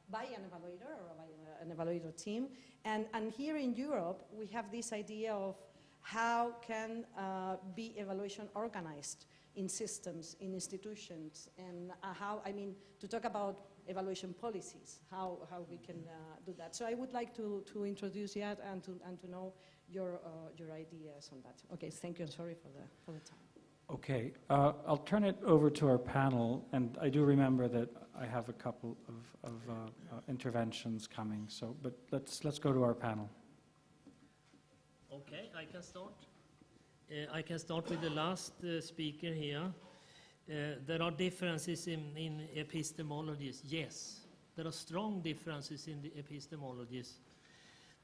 by an evaluator or by an evaluator team? And here in Europe, we have this idea of how can be evaluation organized in systems, in institutions, and how, I mean, to talk about evaluation policies, how we can do that. So I would like to introduce Yad and to know your ideas on that. Okay, thank you, and sorry for the time. Okay, I'll turn it over to our panel, and I do remember that I have a couple of interventions coming. So, but let's go to our panel. Okay, I can start. I can start with the last speaker here. There are differences in epistemologies. Yes, there are strong differences in the epistemologies.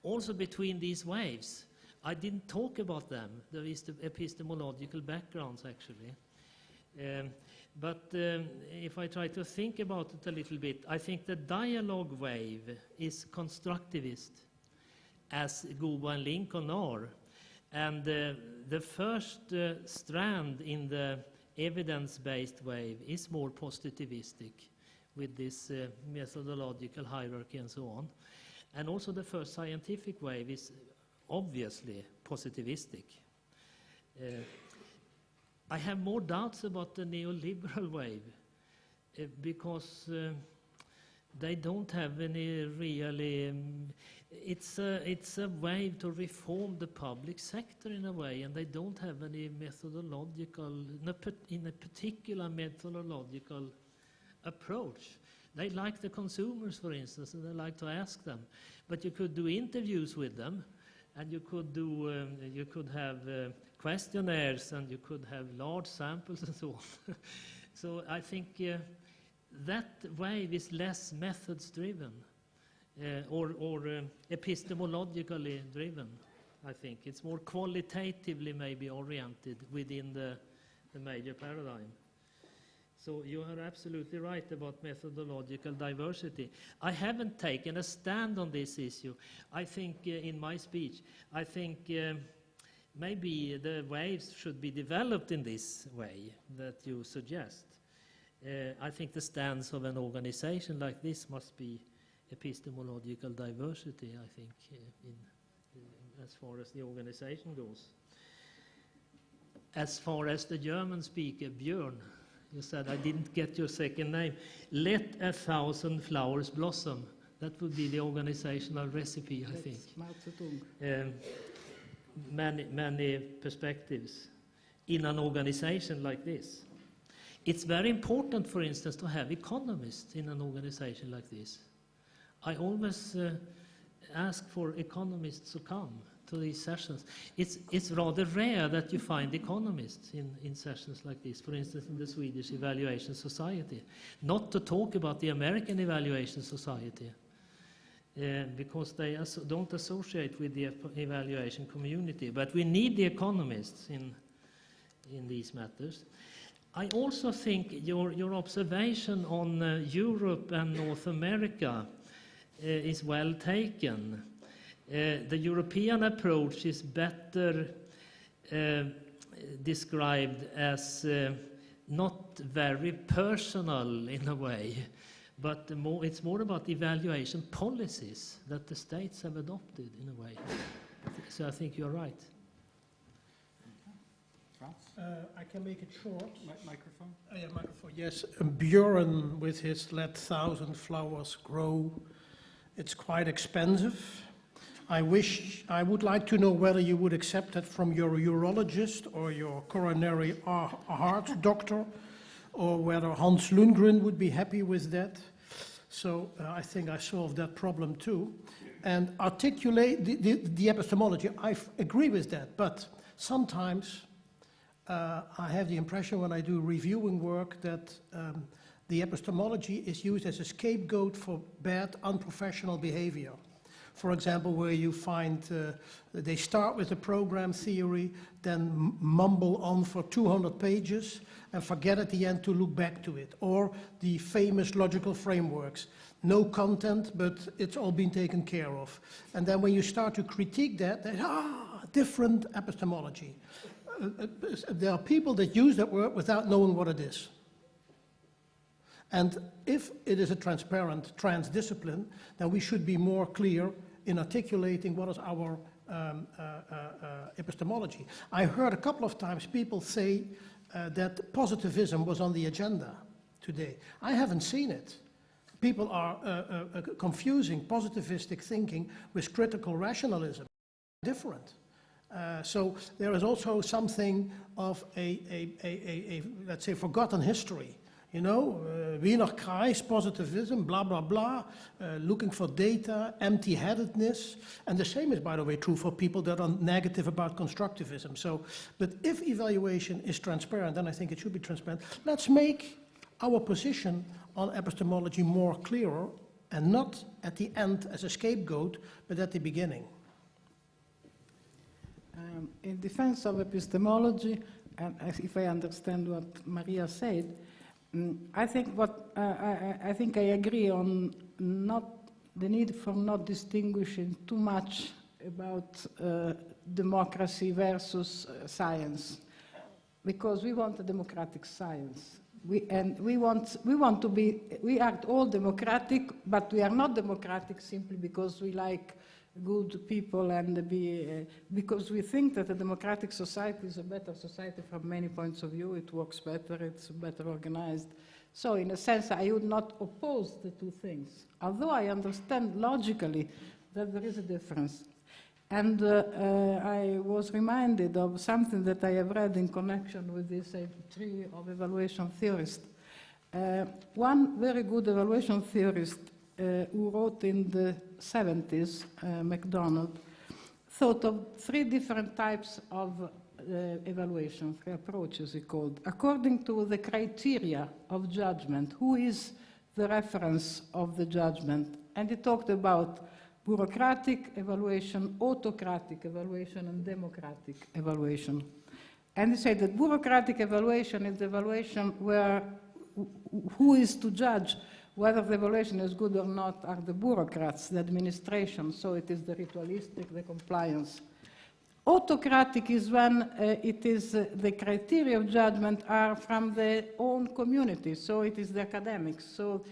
Also between these waves. I didn't talk about them. There is the epistemological backgrounds, actually. But if I try to think about it a little bit, I think the dialogue wave is constructivist, as Gubo and Lincoln are. And the first strand in the evidence-based wave is more positivistic, with this methodological hierarchy and so on. And also the first scientific wave is obviously positivistic. I have more doubts about the neoliberal wave because they don't have any really... it's a wave to reform the public sector in a way, and they don't have any methodological, in a particular methodological approach. They like the consumers, for instance, and they like to ask them. But you could do interviews with them, and you could have questionnaires, and you could have large samples and so on. So I think that wave is less methods-driven or epistemologically driven, I think. It's more qualitatively maybe oriented within the major paradigm. So you are absolutely right about methodological diversity. I haven't taken a stand on this issue. I think in my speech, I think maybe the waves should be developed in this way that you suggest. I think the stance of an organization like this must be epistemological diversity, I think, as far as the organization goes. As far as the German speaker, Björn, you said, I didn't get your second name. Let 1,000 flowers blossom. That would be the organizational recipe, I think. Many perspectives in an organization like this. It's very important, for instance, to have economists in an organization like this. I always ask for economists to come to these sessions. It's rather rare that you find economists in sessions like this, for instance, in the Swedish Evaluation Society. Not to talk about the American Evaluation Society, because they don't associate with the evaluation community. But we need the economists in these matters. I also think your observation on Europe and North America is well taken. The European approach is better described as not very personal in a way, but it's more about evaluation policies that the states have adopted in a way. So I think you're right. I can make it short. Microphone? Yeah, microphone. Yes, Björn with his "Let 1,000 flowers grow." It's quite expensive. I would like to know whether you would accept that from your urologist or your coronary heart doctor, or whether Hans Lundgren would be happy with that. So I think I solved that problem too. And articulate the epistemology, I agree with that, but sometimes I have the impression when I do reviewing work that the epistemology is used as a scapegoat for bad, unprofessional behavior. For example, where you find they start with the program theory, then mumble on for 200 pages and forget at the end to look back to it. Or the famous logical frameworks. No content, but it's all been taken care of. And then when you start to critique that, different epistemology. There are people that use that word without knowing what it is. And if it is a transparent transdiscipline, then we should be more clear in articulating what is our epistemology. I heard a couple of times people say that positivism was on the agenda today. I haven't seen it. People are confusing positivistic thinking with critical rationalism. Different. So there is also something of a let's say, forgotten history. You know, Wiener Kreis, positivism, blah, blah, blah, looking for data, empty-headedness. And the same is, by the way, true for people that are negative about constructivism. So, but if evaluation is transparent, then I think it should be transparent. Let's make our position on epistemology more clearer, and not at the end as a scapegoat, but at the beginning. In defense of epistemology, and if I understand what Maria said, I think I think I agree on not the need for not distinguishing too much about democracy versus science, because we want a democratic science. We are all democratic, but we are not democratic simply because we like good people and because we think that a democratic society is a better society from many points of view. It works better, it's better organized. So in a sense, I would not oppose the two things, although I understand logically that there is a difference. And I was reminded of something that I have read in connection with this tree of evaluation theorists. One very good evaluation theorist who wrote in the 70s, MacDonald, thought of three different types of evaluation, three approaches he called, according to the criteria of judgment. Who is the reference of the judgment? And he talked about bureaucratic evaluation, autocratic evaluation, and democratic evaluation. And he said that bureaucratic evaluation is the evaluation where who is to judge whether the evaluation is good or not are the bureaucrats, the administration, so it is the ritualistic, the compliance. Autocratic is when it is the criteria of judgment are from the own community, so it is the academics. So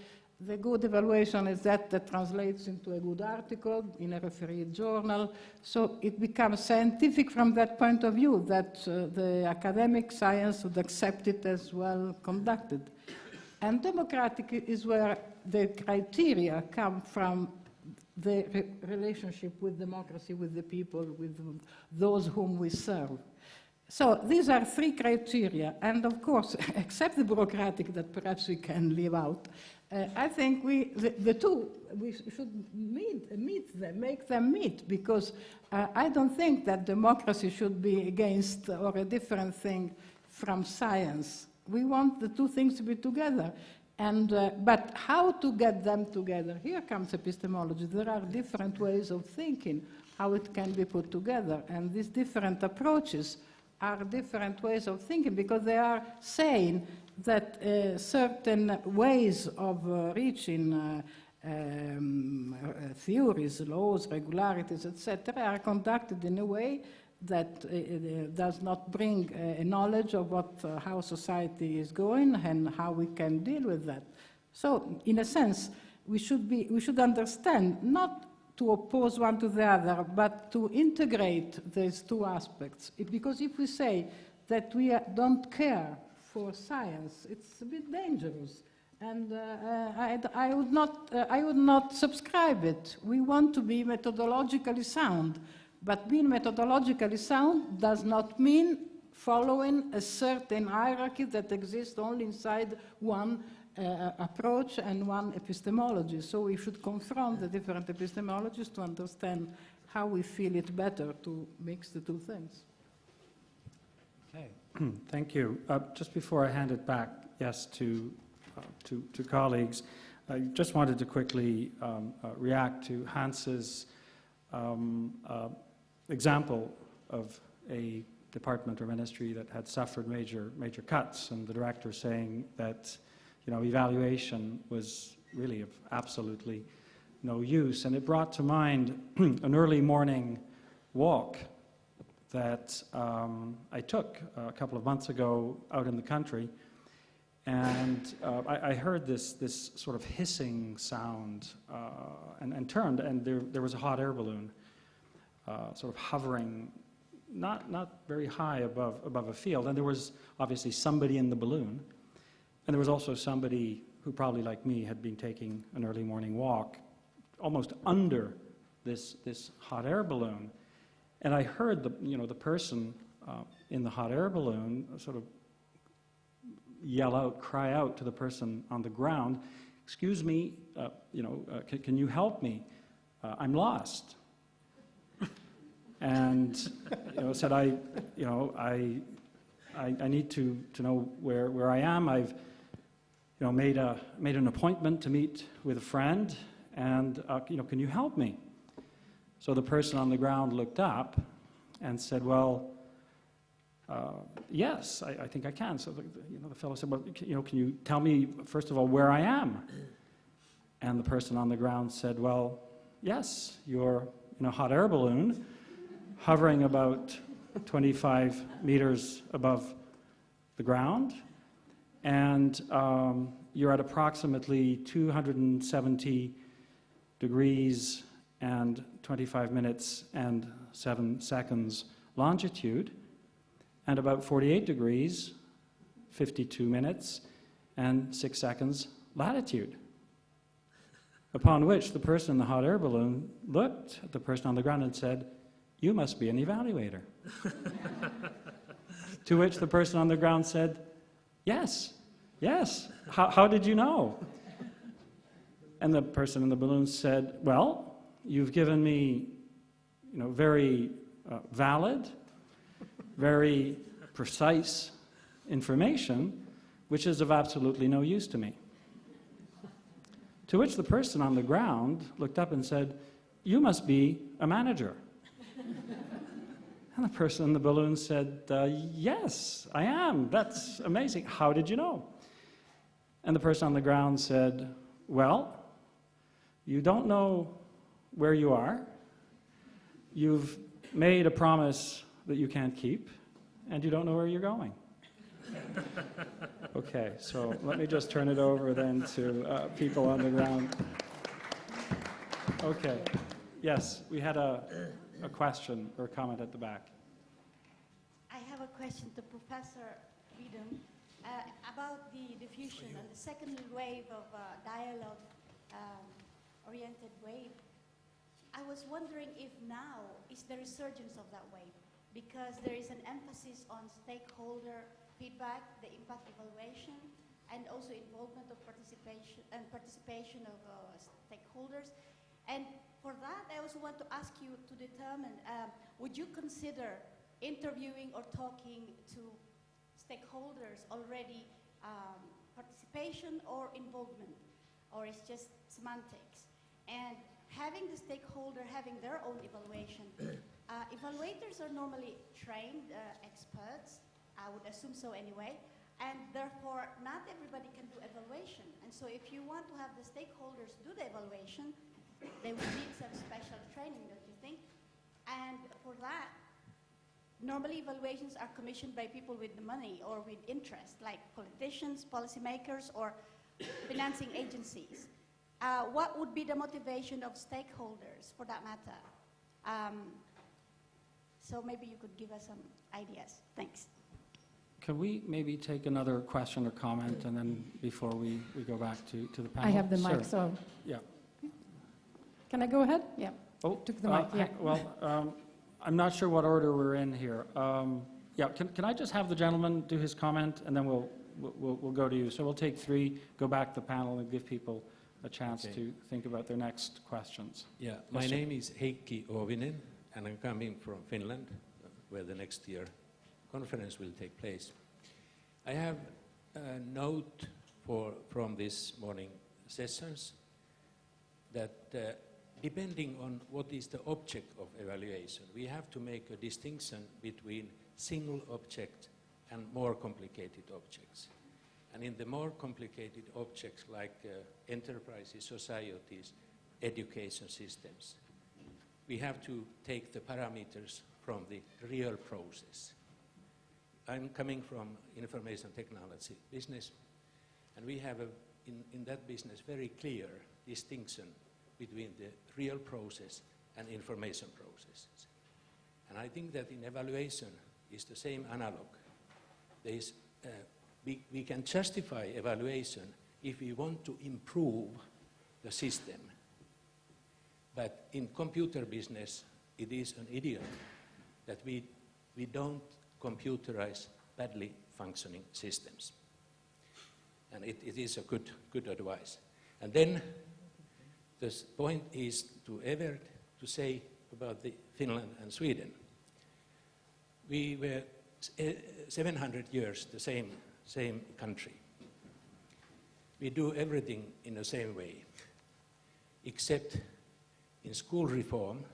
the good evaluation is that translates into a good article in a refereed journal. So it becomes scientific from that point of view, that the academic science would accept it as well conducted. And democratic is where the criteria come from the relationship with democracy, with the people, with those whom we serve. So these are three criteria. And of course, except the bureaucratic that perhaps we can leave out, I think we should meet them, make them meet, because I don't think that democracy should be against or a different thing from science. We want the two things to be together. And, but how to get them together? Here comes epistemology. There are different ways of thinking, how it can be put together. And these different approaches are different ways of thinking, because they are saying that certain ways of reaching theories, laws, regularities, etc., are conducted in a way that does not bring a knowledge of how society is going and how we can deal with that. So, in a sense, we should understand not to oppose one to the other, but to integrate these two aspects. Because if we say that we don't care for science, it's a bit dangerous. And I would not subscribe it. We want to be methodologically sound. But being methodologically sound does not mean following a certain hierarchy that exists only inside one approach and one epistemology. So we should confront the different epistemologies to understand how we feel it better to mix the two things. Okay, thank you. Just before I hand it back, yes, to colleagues, I just wanted to quickly react to Hans's example of a department or ministry that had suffered major cuts, and the director saying that, evaluation was really of absolutely no use. And it brought to mind an early morning walk that I took a couple of months ago out in the country, and I heard this sort of hissing sound, and turned, and there was a hot air balloon sort of hovering not very high above a field, and there was obviously somebody in the balloon, and there was also somebody who probably, like me, had been taking an early morning walk almost under this hot air balloon. And I heard the person in the hot air balloon sort of cry out to the person on the ground, "Excuse me, can you help me? I'm lost." And said, I need to know where I am. I've made an appointment to meet with a friend, and can you help me? So the person on the ground looked up and said, "Well, yes, I think I can." So the fellow said, "Well, can you tell me first of all where I am?" And the person on the ground said, "Well, yes, you're in a hot air balloon, hovering about 25 meters above the ground, and you're at approximately 270 degrees and 25 minutes and 7 seconds longitude, and about 48 degrees, 52 minutes and 6 seconds latitude." Upon which the person in the hot air balloon looked at the person on the ground and said, "You must be an evaluator." To which the person on the ground said, yes, how did you know?" And the person in the balloon said, "Well, you've given me very valid, very precise information, which is of absolutely no use to me." To which the person on the ground looked up and said, "You must be a manager." And the person in the balloon said, "Yes, I am. That's amazing. How did you know?" And the person on the ground said, "Well, you don't know where you are. You've made a promise that you can't keep, and you don't know where you're going." Okay, so let me just turn it over then to people on the ground. Okay, yes, we had a question or a comment at the back. I have a question to Professor Wiedem about the diffusion and the second wave of dialogue-oriented wave. I was wondering if now is the resurgence of that wave, because there is an emphasis on stakeholder feedback, the impact evaluation, and also involvement of participation of stakeholders. And for that, I also want to ask you to determine, would you consider interviewing or talking to stakeholders already, participation or involvement, or it's just semantics? And having the stakeholder having their own evaluation, evaluators are normally trained experts, I would assume so anyway, and therefore not everybody can do evaluation. And so if you want to have the stakeholders do the evaluation, they will need some special training, don't you think? And for that, normally evaluations are commissioned by people with the money or with interest, like politicians, policymakers, or financing agencies. What would be the motivation of stakeholders for that matter? So maybe you could give us some ideas. Thanks. Can we maybe take another question or comment, and then before we go back to the panel? I have the mic, Sir. so. Yeah. Can I go ahead? Yeah. Oh, Took the mic, yeah. Well, I'm not sure what order we're in here. Yeah, can I just have the gentleman do his comment, and then we'll go to you. So we'll take 3, go back to the panel, and give people a chance to think about their next questions. Yeah, my name is Heikki Ovinen, and I'm coming from Finland, where the next year conference will take place. I have a note from this morning sessions that depending on what is the object of evaluation, we have to make a distinction between single object and more complicated objects. And in the more complicated objects like enterprises, societies, education systems, we have to take the parameters from the real process. I'm coming from information technology business, and we have in that business very clear distinction between the real process and information processes. And I think that in evaluation is the same analog. There is, we can justify evaluation if we want to improve the system. But in computer business, it is an idiom that we don't computerize badly functioning systems. And it is a good advice. And then the point is to Evert to say about Finland and Sweden. We were 700 years the same country. We do everything in the same way, except in school reform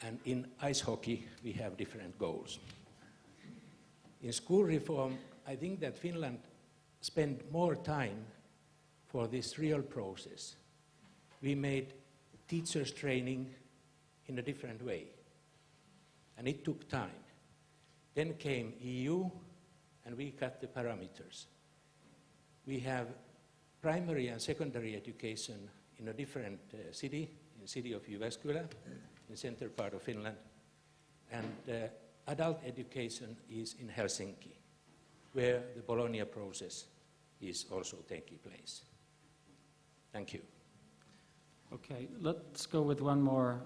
and in ice hockey we have different goals. In school reform, I think that Finland spent more time for this real process. We made teachers' training in a different way, and it took time. Then came EU, and we cut the parameters. We have primary and secondary education in a different city, in the city of Jyväskylä, in the center part of Finland, and adult education is in Helsinki, where the Bologna process is also taking place. Thank you. Okay, let's go with one more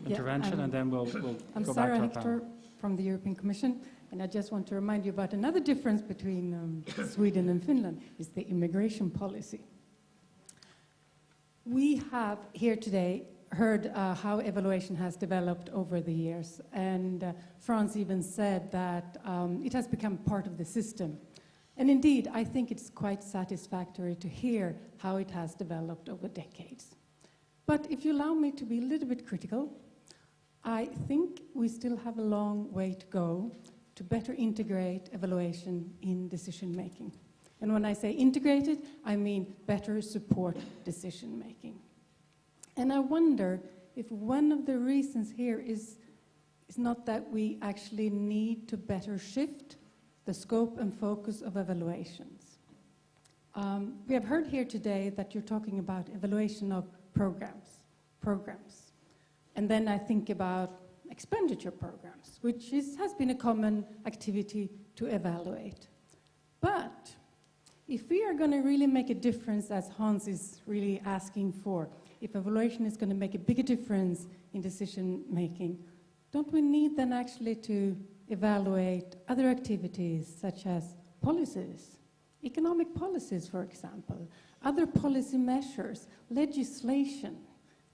intervention, and then we'll I'm go Sarah back to our Hector panel. from the European Commission, and I just want to remind you about another difference between Sweden and Finland is the immigration policy. We have here today heard how evaluation has developed over the years, and Franz even said that it has become part of the system. And indeed, I think it's quite satisfactory to hear how it has developed over decades. But if you allow me to be a little bit critical, I think we still have a long way to go to better integrate evaluation in decision making. And when I say integrated, I mean better support decision making. And I wonder if one of the reasons here is not that we actually need to better shift the scope and focus of evaluations. We have heard here today that you're talking about evaluation of programs. And then I think about expenditure programs, which has been a common activity to evaluate. But if we are going to really make a difference, as Hans is really asking for, if evaluation is going to make a bigger difference in decision making, don't we need then actually to evaluate other activities such as policies, economic policies, for example, other policy measures, legislation?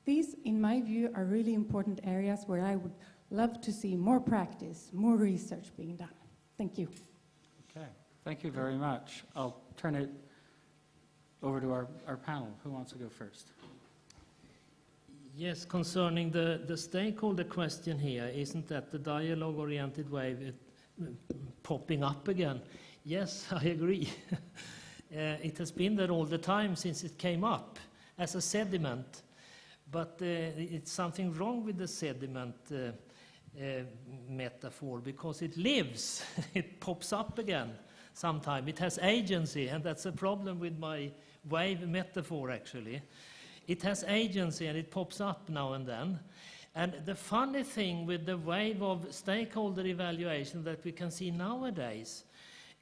These, in my view, are really important areas where I would love to see more practice, more research being done. Thank you. Okay, thank you very much. I'll turn it over to our panel. Who wants to go first? Yes, concerning the stakeholder question here, isn't that the dialogue-oriented way popping up again? Yes, I agree. It has been there all the time since it came up as a sediment, but it's something wrong with the sediment metaphor, because it lives, it pops up again sometime. It has agency, and that's a problem with my wave metaphor, actually. It has agency and it pops up now and then. And the funny thing with the wave of stakeholder evaluation that we can see nowadays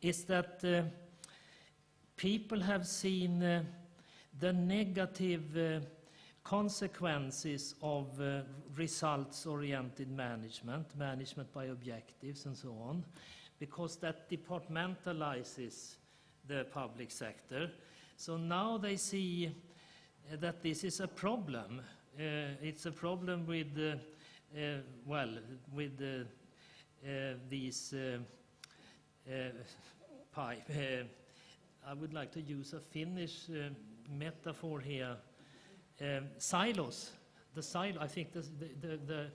is that people have seen the negative consequences of results-oriented management by objectives and so on, because that departmentalizes the public sector. So now they see that this is a problem. It's a problem with, these I would like to use a Finnish metaphor here. Silos. The silo. I think the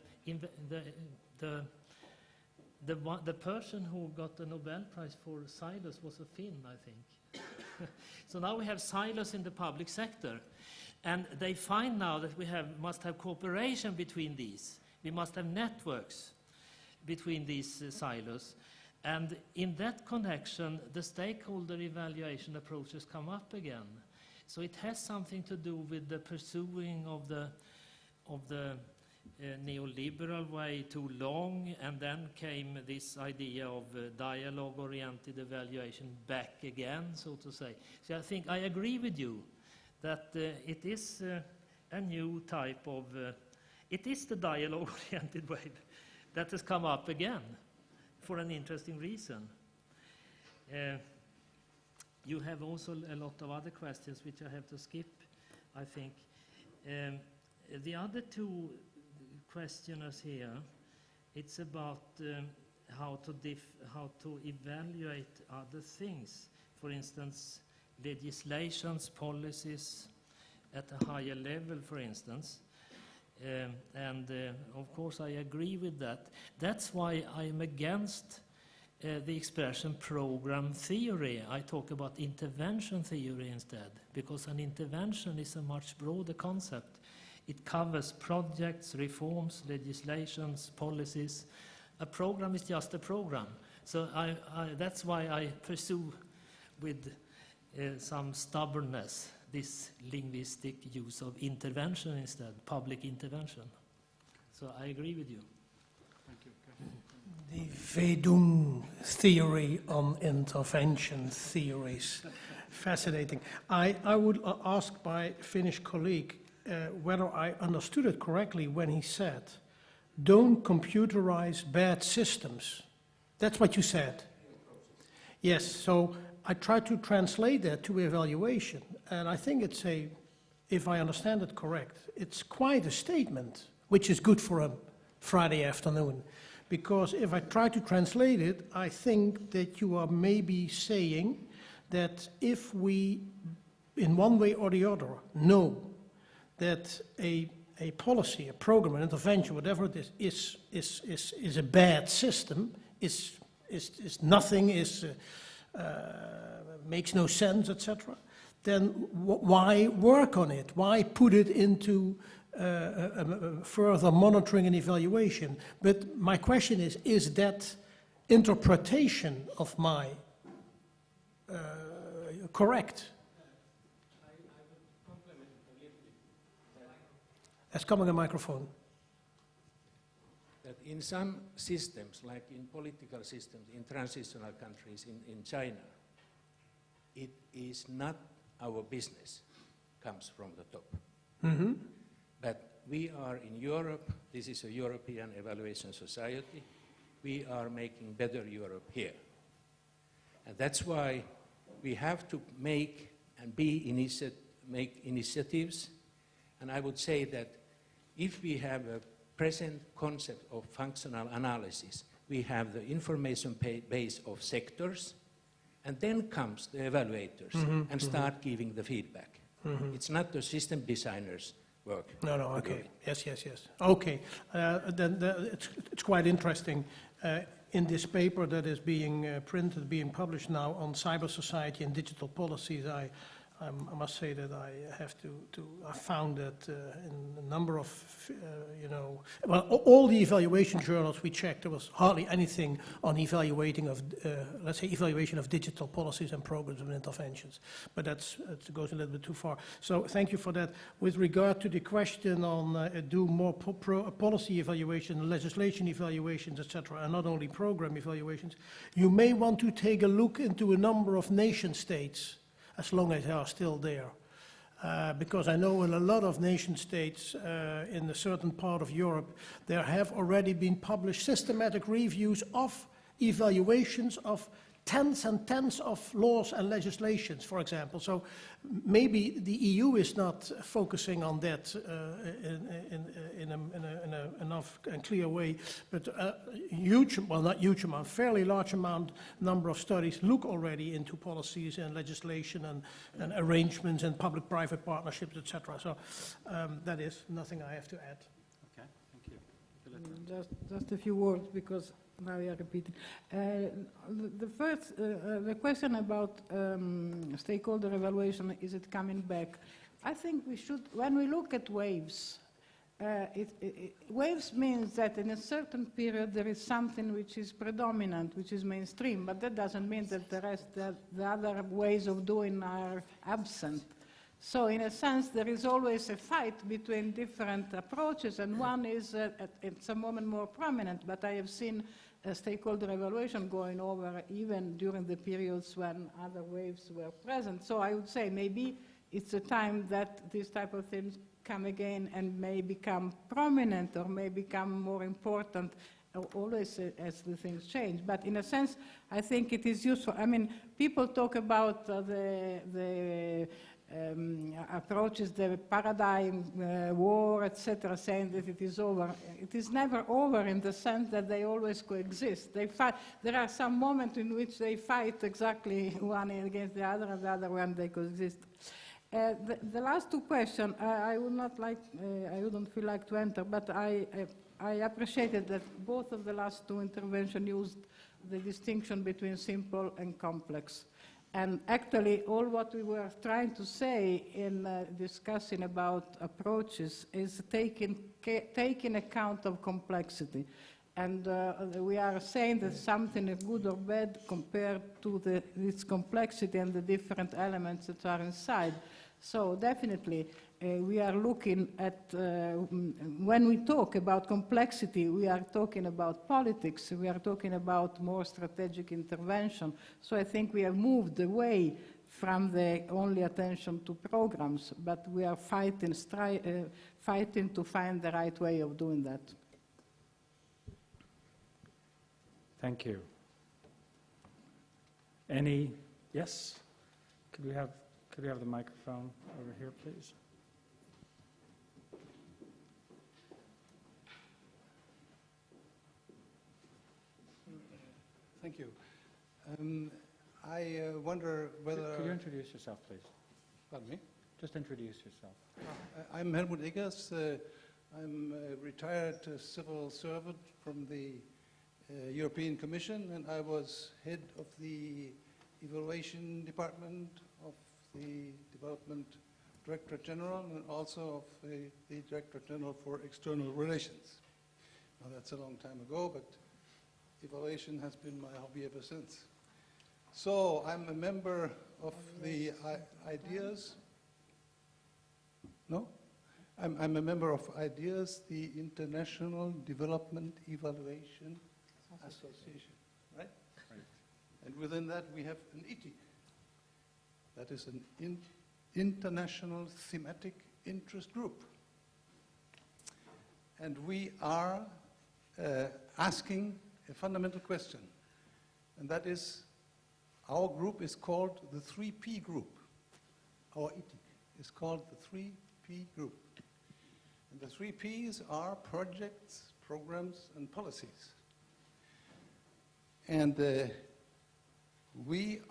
person who got the Nobel Prize for silos was a Finn, I think. So now we have silos in the public sector, and they find now that we must have cooperation between these. We must have networks between these silos, and in that connection, the stakeholder evaluation approaches come up again. So it has something to do with the pursuing of the neoliberal way too long, and then came this idea of dialogue-oriented evaluation back again, so to say. So I think I agree with you that it is a new type of, it is the dialogue-oriented way that has come up again for an interesting reason. You have also a lot of other questions which I have to skip, I think. The other two questioners here, it's about how to evaluate other things. For instance, legislations, policies at a higher level, for instance. Of course, I agree with that. That's why I'm against the expression program theory. I talk about intervention theory instead, because an intervention is a much broader concept. It covers projects, reforms, legislations, policies. A program is just a program. So that's why I pursue with some stubbornness this linguistic use of intervention instead, public intervention. So I agree with you. Thank you. The Vedung theory on intervention theories. Fascinating. I would ask my Finnish colleague whether I understood it correctly when he said, don't computerize bad systems. That's what you said. Yes, so I tried to translate that to evaluation, and I think it's if I understand it correct, it's quite a statement, which is good for a Friday afternoon. Because if I try to translate it, I think that you are maybe saying that if we, in one way or the other, know that a policy, a program, an intervention, whatever it is a bad system, is nothing, makes no sense, etc., then why work on it? Why put it into further monitoring and evaluation? But my question is that interpretation of my correct? There's coming a microphone. That in some systems, like in political systems, in transitional countries, in China, it is not our business, comes from the top. Mm-hmm. But we are in Europe, this is a European Evaluation Society, we are making better Europe here. And that's why we have to make initiatives, and I would say that if we have a present concept of functional analysis, we have the information base of sectors, and then comes the evaluators and start giving the feedback. It's not the system designers' work. No, okay. Yes. Okay, then it's quite interesting. In this paper that is being printed, being published now on cyber society and digital policies, I must say that I have I found that in a number of, all the evaluation journals we checked, there was hardly anything on evaluating of, evaluation of digital policies and programs and interventions. But that goes a little bit too far. So thank you for that. With regard to the question on do more policy evaluation, legislation evaluations, etc., and not only program evaluations, you may want to take a look into a number of nation states, as long as they are still there. Because I know in a lot of nation states in a certain part of Europe, there have already been published systematic reviews of evaluations of tens and tens of laws and legislations, for example. So maybe the EU is not focusing on that in a enough and clear way, but huge, well, not huge amount, fairly large number of studies look already into policies and legislation and arrangements and public-private partnerships, etc. So that is nothing I have to add. Okay, thank you. Just a few words, because now we are repeating. The first, the question about stakeholder evaluation, is it coming back? I think we should, when we look at waves, waves means that in a certain period there is something which is predominant, which is mainstream, but that doesn't mean that the other ways of doing are absent. So in a sense, there is always a fight between different approaches, and one is at some moment more prominent, but I have seen stakeholder evaluation going over even during the periods when other waves were present. So I would say maybe it's a time that these type of things come again and may become prominent or may become more important always as the things change. But in a sense, I think it is useful. I mean, people talk about the approaches, the paradigm war, etc., saying that it is over. It is never over in the sense that they always coexist. They fight. There are some moments in which they fight exactly one against the other, and the other one they coexist. The last two questions, I would not like, I wouldn't feel like to enter, but I appreciated that both of the last two interventions used the distinction between simple and complex. And actually, all what we were trying to say in discussing about approaches is taking account of complexity. And we are saying that something is good or bad compared to its complexity and the different elements that are inside. So definitely, we are looking at, when we talk about complexity, we are talking about politics, we are talking about more strategic intervention. So I think we have moved away from the only attention to programs, but we are fighting to find the right way of doing that. Thank you. Yes? Could we have the microphone over here, please? Thank you. I wonder whether... Could you introduce yourself, please? Pardon me? Just introduce yourself. I'm Helmut Eggers. I'm a retired civil servant from the European Commission, and I was head of the evaluation department of the Development Directorate General and also of the Directorate General for External Relations. Now that's a long time ago, but evaluation has been my hobby ever since. So I'm a member of the IDEAS. No? I'm a member of IDEAS, the International Development Evaluation Association, right? Right. And within that we have an ETIC. That is an International Thematic Interest Group. And we are asking a fundamental question, and that is, our group is called the 3P group. Our ETIC is called the 3P group. And the 3 Ps are projects, programs, and policies. And we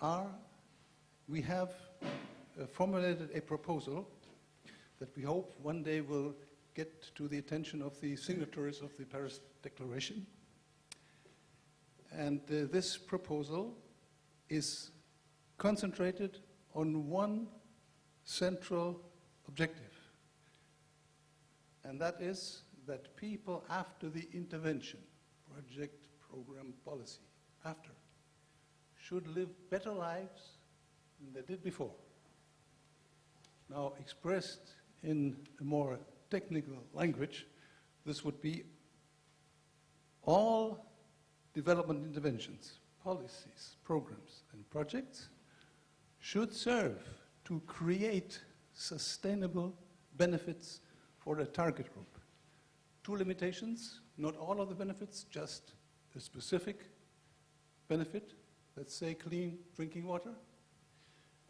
have formulated a proposal that we hope one day will get to the attention of the signatories of the Paris Declaration. And this proposal is concentrated on one central objective. And that is that people after the intervention, project, program, policy, after, should live better lives than they did before. Now, expressed in a more technical language, this would be all development interventions, policies, programs, and projects should serve to create sustainable benefits for a target group. Two limitations, not all of the benefits, just a specific benefit, let's say, clean drinking water.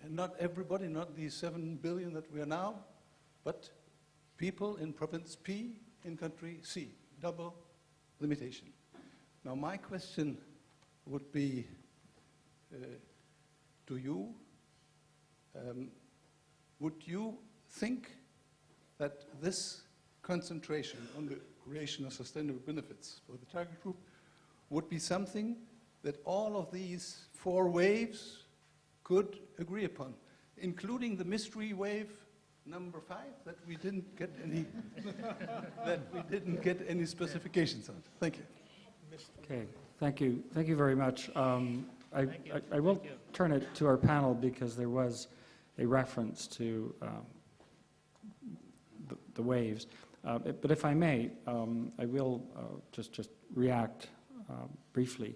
And not everybody, not the 7 billion that we are now, but people in province P in country C, double limitation. Now my question would be to you, would you think that this concentration on the creation of sustainable benefits for the target group would be something that all of these 4 waves could agree upon, including the mystery wave number 5 that we didn't get any specifications on? Thank you. Okay, thank you. Thank you very much. I will turn it to our panel because there was a reference to the waves. But if I may, I will just react briefly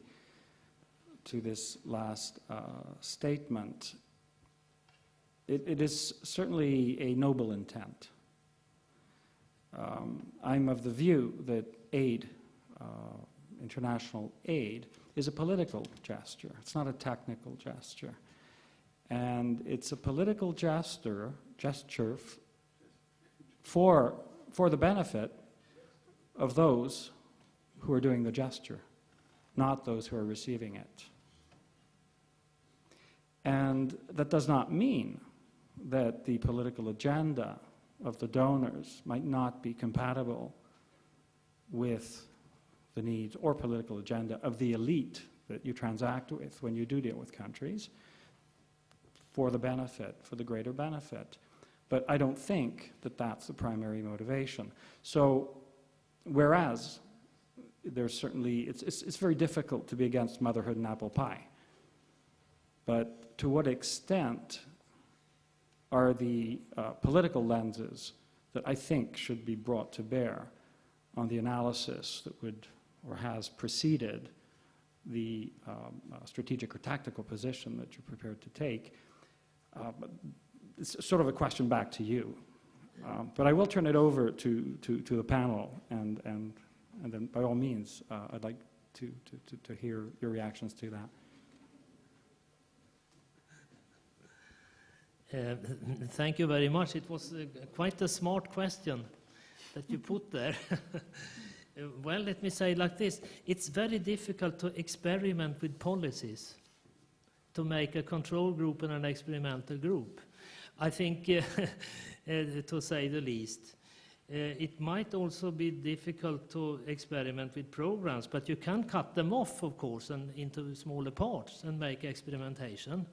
to this last statement. It is certainly a noble intent. I'm of the view that aid, international aid, is a political gesture. It's not a technical gesture. And it's a political gesture for the benefit of those who are doing the gesture, not those who are receiving it. And that does not mean that the political agenda of the donors might not be compatible with the needs or political agenda of the elite that you transact with when you do deal with countries for the benefit, for the greater benefit. But I don't think that that's the primary motivation. So, whereas there's certainly, it's very difficult to be against motherhood and apple pie. But to what extent are the political lenses that I think should be brought to bear on the analysis that would or has preceded the strategic or tactical position that you're prepared to take? It's sort of a question back to you. But I will turn it over to the panel, and then by all means, I'd like to hear your reactions to that. Thank you very much. It was quite a smart question that you put there. Well, let me say it like this. It's very difficult to experiment with policies, to make a control group and an experimental group. I think, to say the least. It might also be difficult to experiment with programs, but you can cut them off, of course, and into smaller parts and make experimentation.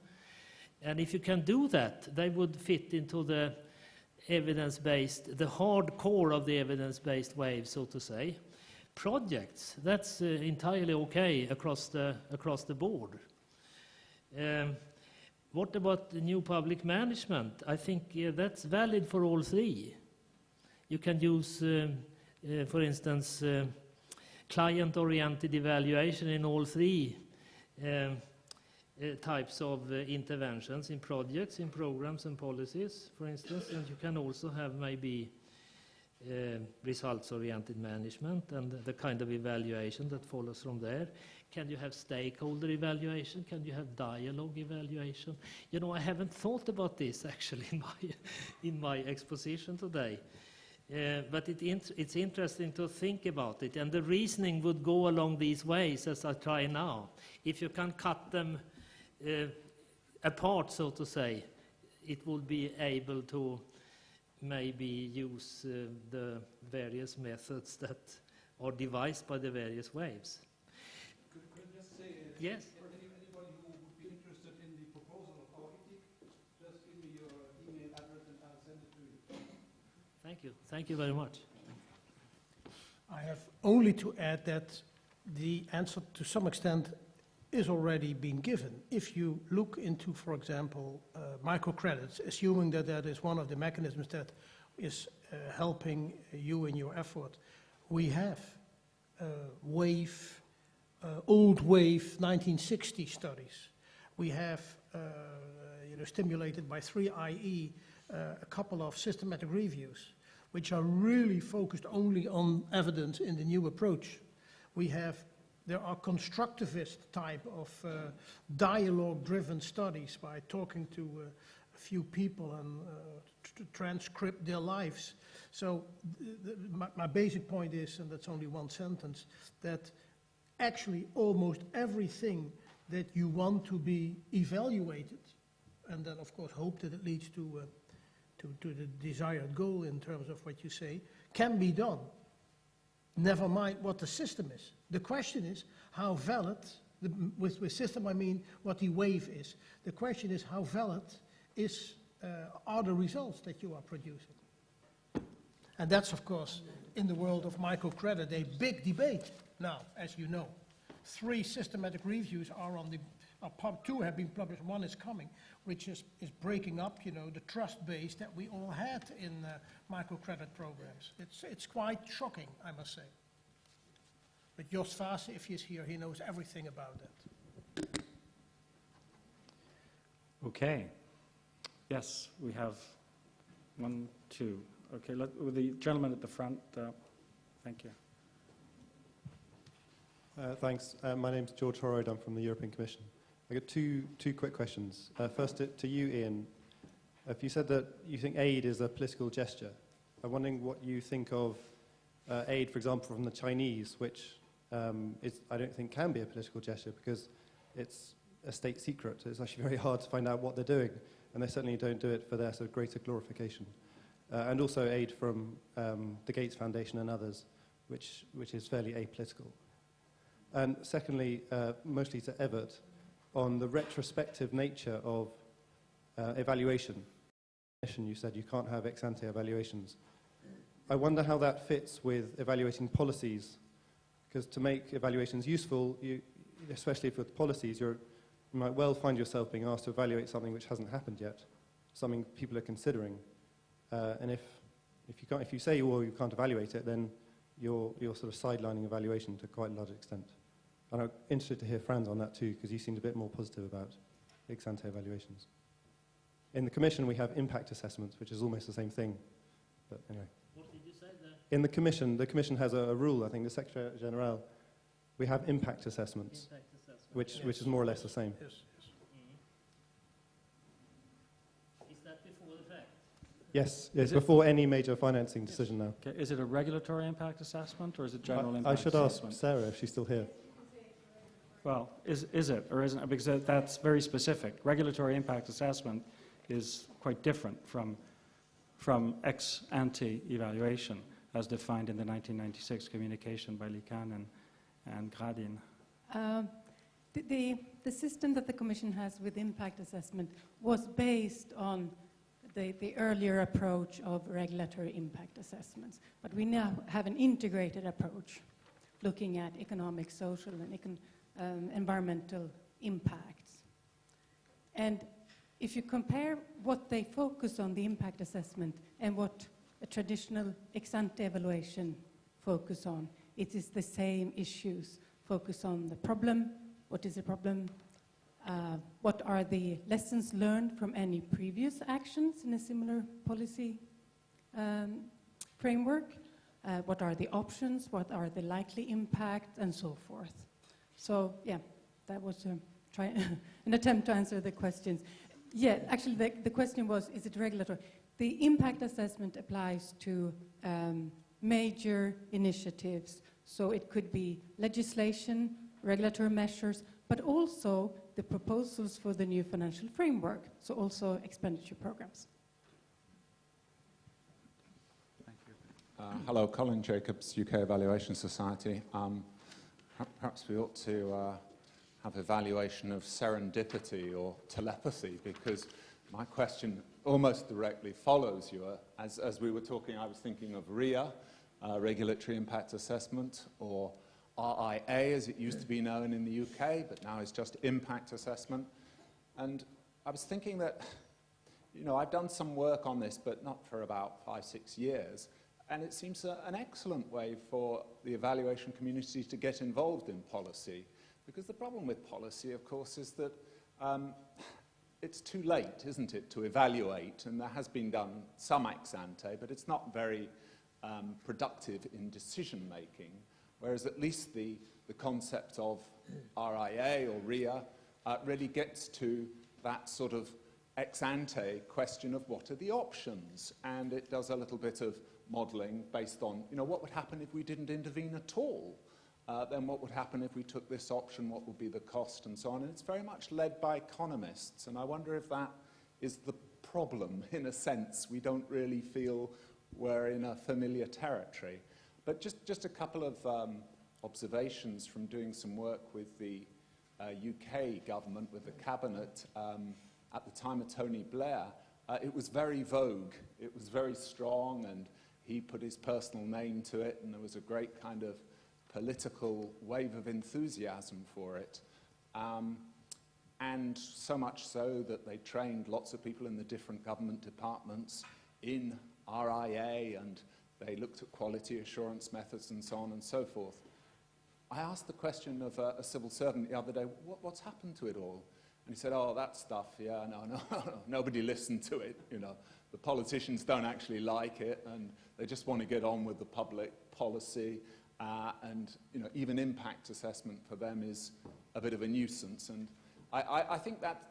And if you can do that, they would fit into the evidence-based, the hard core of the evidence-based wave, so to say. Projects, that's entirely okay across the board. What about the new public management? I think that's valid for all 3. You can use, for instance, client-oriented evaluation in all 3 types of interventions in projects, in programs and policies, for instance, and you can also have maybe results-oriented management and the kind of evaluation that follows from there. Can you have stakeholder evaluation? Can you have dialogue evaluation? You know, I haven't thought about this actually in my exposition today. But it's interesting to think about it, and the reasoning would go along these ways as I try now. If you can cut them apart, so to say, it will be able to maybe use the various methods that are devised by the various waves. Could I just say, yes? For anybody who would be interested in the proposal of our ethic, just give me your email address and I'll send it to you. Thank you. Thank you very much. I have only to add that the answer to some extent is already being given. If you look into, for example, microcredits, assuming that that is one of the mechanisms that is helping you in your effort, we have old wave 1960 studies. We have, stimulated by 3IE, a couple of systematic reviews, which are really focused only on evidence in the new approach. We have There are constructivist type of dialogue-driven studies by talking to a few people and to transcript their lives. So my basic point is, and that's only one sentence, that actually almost everything that you want to be evaluated, and then of course hope that it leads to the desired goal in terms of what you say, can be done. Never mind what the system is. The question is how valid, with system I mean what the wave is. The question is how valid are the results that you are producing. And that's of course in the world of microcredit a big debate now, as you know. 3 systematic reviews are on the, two have been published, one is coming, which is breaking up, you know, the trust base that we all had in microcredit programs. It's quite shocking, I must say. But Jos Vase, if he's here, he knows everything about that. Okay. Yes, we have 1, 2. Okay, with the gentleman at the front, thank you. Thanks. My name's George Horrod. I'm from the European Commission. I got two quick questions. First to you, Ian. If you said that you think aid is a political gesture, I'm wondering what you think of aid, for example, from the Chinese, which I don't think can be a political gesture because it's a state secret. It's actually very hard to find out what they're doing, and they certainly don't do it for their sort of greater glorification. And also aid from the Gates Foundation and others, which is fairly apolitical. And secondly, mostly to Evert, on the retrospective nature of evaluation. You said you can't have ex-ante evaluations. I wonder how that fits with evaluating policies, because to make evaluations useful, especially with policies, you might well find yourself being asked to evaluate something which hasn't happened yet, something people are considering. And if you say, well, you can't evaluate it, then you're sort of sidelining evaluation to quite a large extent. And I'm interested to hear Franz on that too, because you seemed a bit more positive about ex-ante evaluations. In the Commission, we have impact assessments, which is almost the same thing. But anyway. What did you say there? In the Commission has a rule, I think, the Secretary General, we have impact assessments, which is more or less the same. Yes. Is that before the fact? Yes, before any major financing decision now. Okay, is it a regulatory impact assessment or is it general impact I should assessment? ask Sarah if she's still here. Well, is it or isn't it? Because that's very specific. Regulatory impact assessment is quite different from ex-ante evaluation as defined in the 1996 communication by Liikanen and Gradin. The system that the Commission has with impact assessment was based on the earlier approach of regulatory impact assessments. But we now have an integrated approach looking at economic, social, and environmental impacts. And if you compare what they focus on, the impact assessment, and what a traditional ex-ante evaluation focus on, it is the same issues. Focus on the problem, what is the problem, what are the lessons learned from any previous actions in a similar policy framework, what are the options, what are the likely impacts, and so forth. So, yeah, that was an attempt to answer the questions. Yeah, actually, the question was, is it regulatory? The impact assessment applies to major initiatives. So it could be legislation, regulatory measures, but also the proposals for the new financial framework, so also expenditure programs. Thank you. Hello, Colin Jacobs, UK Evaluation Society. Perhaps we ought to have evaluation of serendipity or telepathy, because my question almost directly follows you. As we were talking, I was thinking of RIA, Regulatory Impact Assessment, or RIA, as it used to be known in the UK, but now is just Impact Assessment. And I was thinking that, you know, I've done some work on this, but not for about 5-6 years, and it seems an excellent way for the evaluation community to get involved in policy, because the problem with policy, of course, is that it's too late, isn't it, to evaluate, and there has been done some ex ante, but it's not very productive in decision making. whereas at least the concept of RIA or RIA really gets to that sort of ex-ante question of what are the options, and it does a little bit of modelling based on, you know, what would happen if we didn't intervene at all? Then what would happen if we took this option? What would be the cost, and so on? And it's very much led by economists, and I wonder if that is the problem, in a sense. We don't really feel we're in a familiar territory. But just a couple of observations from doing some work with the UK government, with the cabinet, at the time of Tony Blair. It was very vogue. It was very strong, and he put his personal name to it, and there was a great kind of political wave of enthusiasm for it. And so much so that they trained lots of people in the different government departments in RIA, and they looked at quality assurance methods and so on and so forth. I asked the question of a civil servant the other day, what's happened to it all? And he said, oh, that stuff, yeah, no, nobody listened to it, you know. The politicians don't actually like it, and they just want to get on with the public policy, and, you know, even impact assessment for them is a bit of a nuisance. And I think that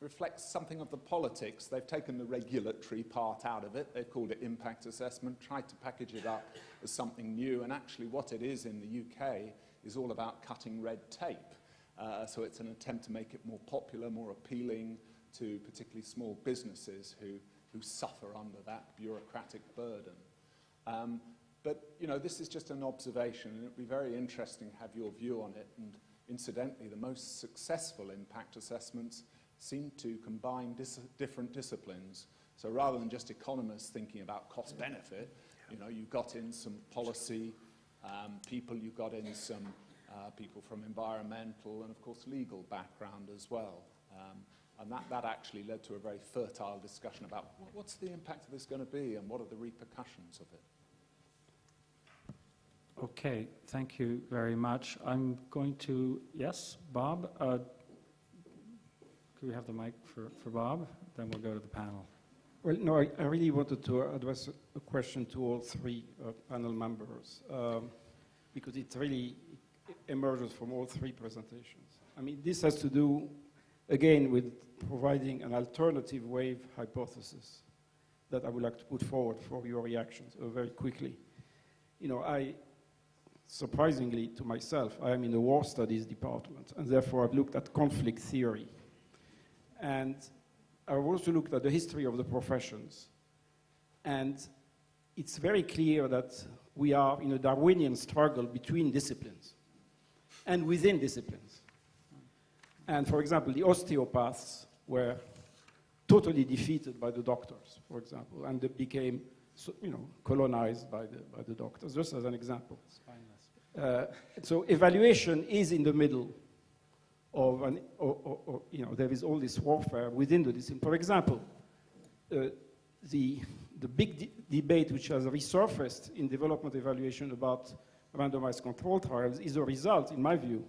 reflects something of the politics. They've taken the regulatory part out of it. They've called it impact assessment, tried to package it up as something new, and actually what it is in the UK is all about cutting red tape. So it's an attempt to make it more popular, more appealing to particularly small businesses who suffer under that bureaucratic burden. But, you know, this is just an observation, and it would be very interesting to have your view on it. And incidentally, the most successful impact assessments seem to combine different disciplines. So rather than just economists thinking about cost-benefit, you know, you've got in some policy people, you've got in some people from environmental and, of course, legal background as well. And that actually led to a very fertile discussion about what's the impact of this going to be and what are the repercussions of it. Okay, thank you very much. I'm going to, yes, Bob? Could we have the mic for Bob? Then we'll go to the panel. Well, no, I really wanted to address a question to all three panel members, because it really emerges from all three presentations. I mean, this has to do, again, with providing an alternative wave hypothesis that I would like to put forward for your reactions very quickly. You know, surprisingly to myself, I am in the war studies department, and therefore I've looked at conflict theory. And I've also looked at the history of the professions. And it's very clear that we are in a Darwinian struggle between disciplines and within disciplines. And for example, the osteopaths were totally defeated by the doctors, for example, and they became, you know, colonized by the doctors, just as an example. So evaluation is in the middle of you know, there is all this warfare within the discipline. For example, the big debate which has resurfaced in development evaluation about randomized control trials is a result, in my view,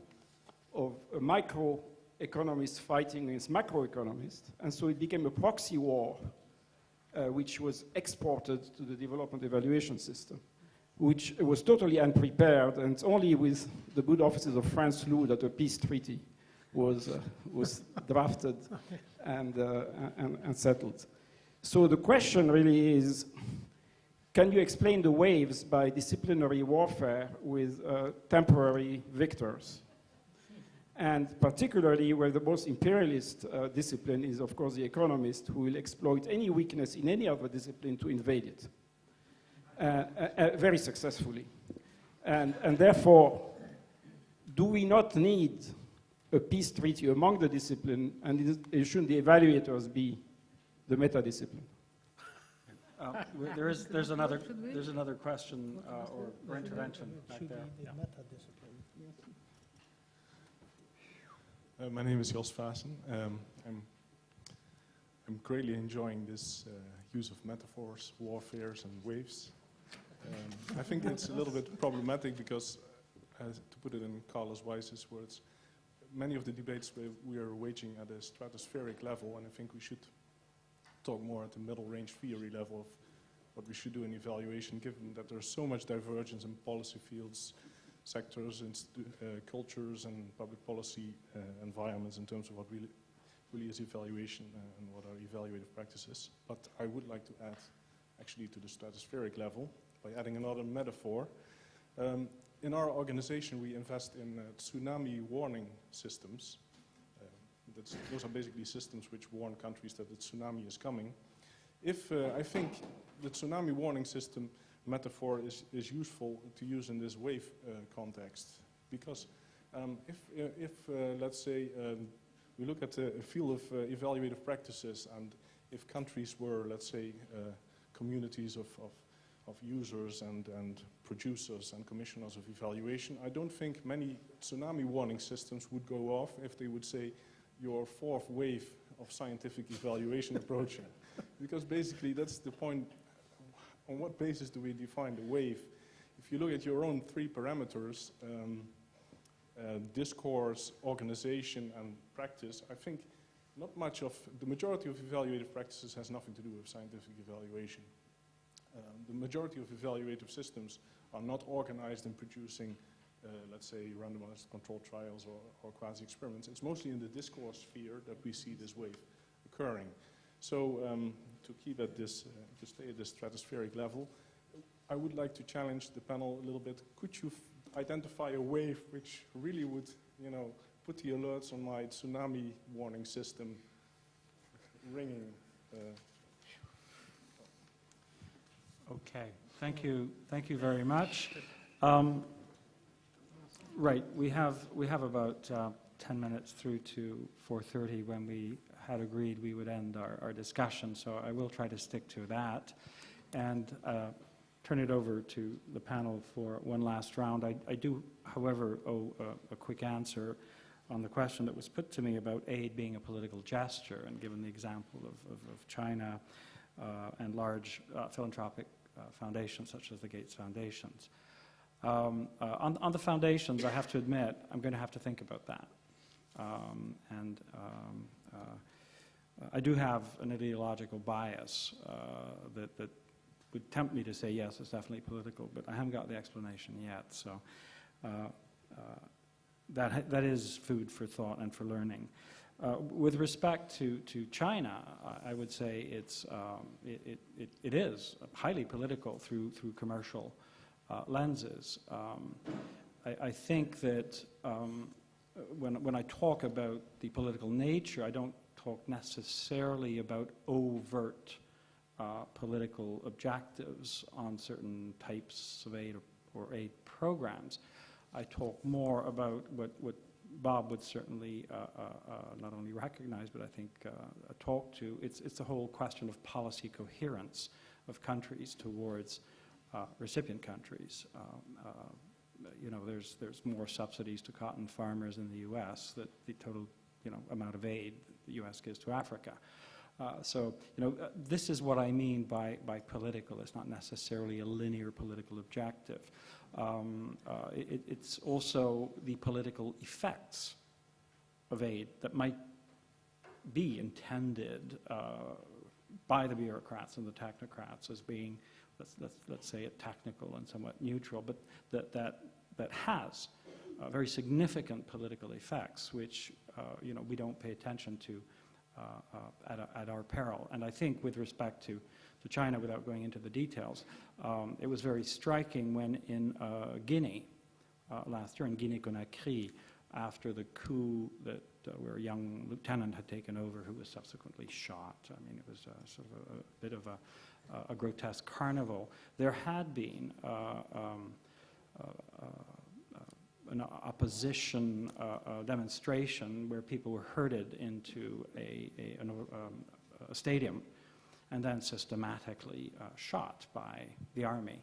of a microeconomist fighting against macroeconomists, and so it became a proxy war which was exported to the development evaluation system, which was totally unprepared, and it's only with the good offices of France Lou that a peace treaty was drafted and settled. So the question really is, can you explain the waves by disciplinary warfare with temporary victors? And particularly where the most imperialist discipline is, of course, the economist, who will exploit any weakness in any other discipline to invade it. Very successfully. And therefore, do we not need a peace treaty among the discipline, and shouldn't the evaluators be the meta-discipline? There's another question or intervention back there. Yeah. My name is Jos Vaassen. I'm greatly enjoying this use of metaphors, warfares, and waves. I think it's a little bit problematic because, to put it in Carlos Weiss's words, many of the debates we are waging at a stratospheric level, and I think we should talk more at the middle range theory level of what we should do in evaluation, given that there's so much divergence in policy fields, sectors, cultures, and public policy environments in terms of what really is evaluation and what are evaluative practices. But I would like to add actually to the stratospheric level by adding another metaphor. In our organization, we invest in tsunami warning systems. Those are basically systems which warn countries that the tsunami is coming. I think the tsunami warning system metaphor is useful to use in this wave context, because if let's say, we look at a field of evaluative practices, and if countries were, let's say, communities of users and producers and commissioners of evaluation, I don't think many tsunami warning systems would go off if they would say, your fourth wave of scientific evaluation approaching. Because basically that's the point. On what basis do we define the wave? If you look at your own three parameters, discourse, organization, and practice, I think not much of the majority of evaluative practices has nothing to do with scientific evaluation. The majority of evaluative systems are not organized in producing, let's say, randomized controlled trials or quasi-experiments. It's mostly in the discourse sphere that we see this wave occurring. So to keep at this, to stay at this stratospheric level, I would like to challenge the panel a little bit. Could you identify a wave which really would, put the alerts on my tsunami warning system ringing? Okay, thank you very much. Right, we have about 10 minutes through to 4:30 when we had agreed we would end our discussion, so I will try to stick to that and turn it over to the panel for one last round. I do, however, owe a quick answer on the question that was put to me about aid being a political gesture, and given the example of China and large philanthropic foundations such as the Gates Foundations. On the foundations, I have to admit, I'm going to have to think about that. I do have an ideological bias that would tempt me to say, yes, it's definitely political, but I haven't got the explanation yet. So that is food for thought and for learning. With respect to China, I would say it is highly political through commercial lenses. I think that when I talk about the political nature, I don't talk necessarily about overt political objectives on certain types of aid or aid programs. I talk more about what Bob would certainly not only recognize, but I think talk to. It's the whole question of policy coherence of countries towards recipient countries. There's more subsidies to cotton farmers in the U.S. than the total amount of aid the U.S. gives to Africa. This is what I mean by political. It's not necessarily a linear political objective. It's also the political effects of aid that might be intended by the bureaucrats and the technocrats as being, let's say, it technical and somewhat neutral, but that has very significant political effects, which we don't pay attention to at our peril. And I think with respect to China, without going into the details, it was very striking when in Guinea last year, in Guinea-Conakry, after the coup that where a young lieutenant had taken over who was subsequently shot. I mean, it was sort of a bit of a grotesque carnival. There had been an opposition demonstration where people were herded into a stadium and then systematically shot by the army.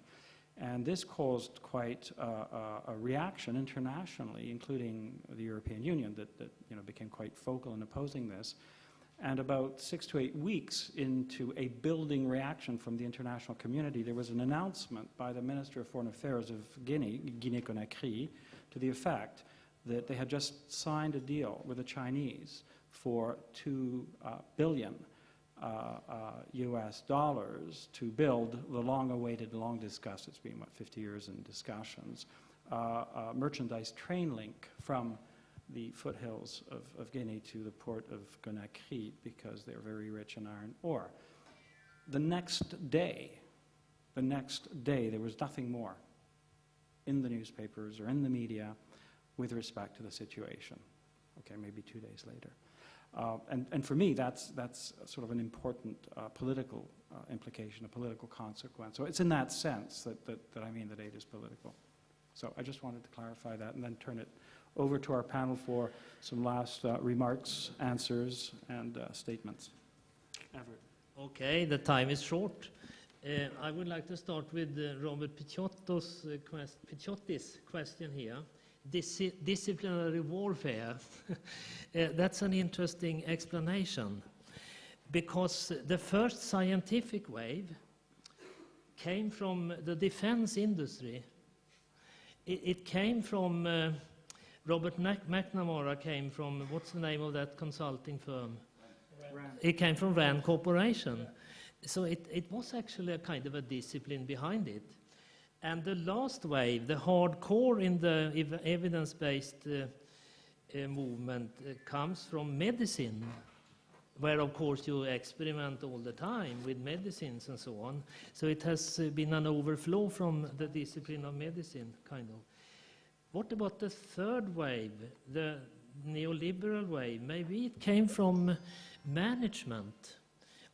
And this caused quite a reaction internationally, including the European Union, that became quite vocal in opposing this. And about 6 to 8 weeks into a building reaction from the international community, there was an announcement by the Minister of Foreign Affairs of Guinea-Conakry, to the effect that they had just signed a deal with the Chinese for $2 billion US dollars to build the long-awaited, long-discussed, it's been, 50 years in discussions, merchandise train link from the foothills of Guinea to the port of Conakry because they're very rich in iron ore. The next day, there was nothing more in the newspapers or in the media with respect to the situation. Okay, maybe 2 days later. And for me, that's sort of an important political implication, a political consequence. So it's in that sense that I mean that aid is political. So I just wanted to clarify that and then turn it over to our panel for some last remarks, answers, and statements. Everett. Okay, the time is short. I would like to start with Robert Picciotto's Picciotti's question here. Disciplinary warfare. That's an interesting explanation, because the first scientific wave came from the defense industry. It came from Robert McNamara came from, what's the name of that consulting firm? Rand. It came from Rand Corporation. So it was actually a kind of a discipline behind it. And the last wave, the hardcore in the evidence-based movement comes from medicine, where of course you experiment all the time with medicines and so on. So it has been an overflow from the discipline of medicine, kind of. What about the third wave, the neoliberal wave? Maybe it came from management,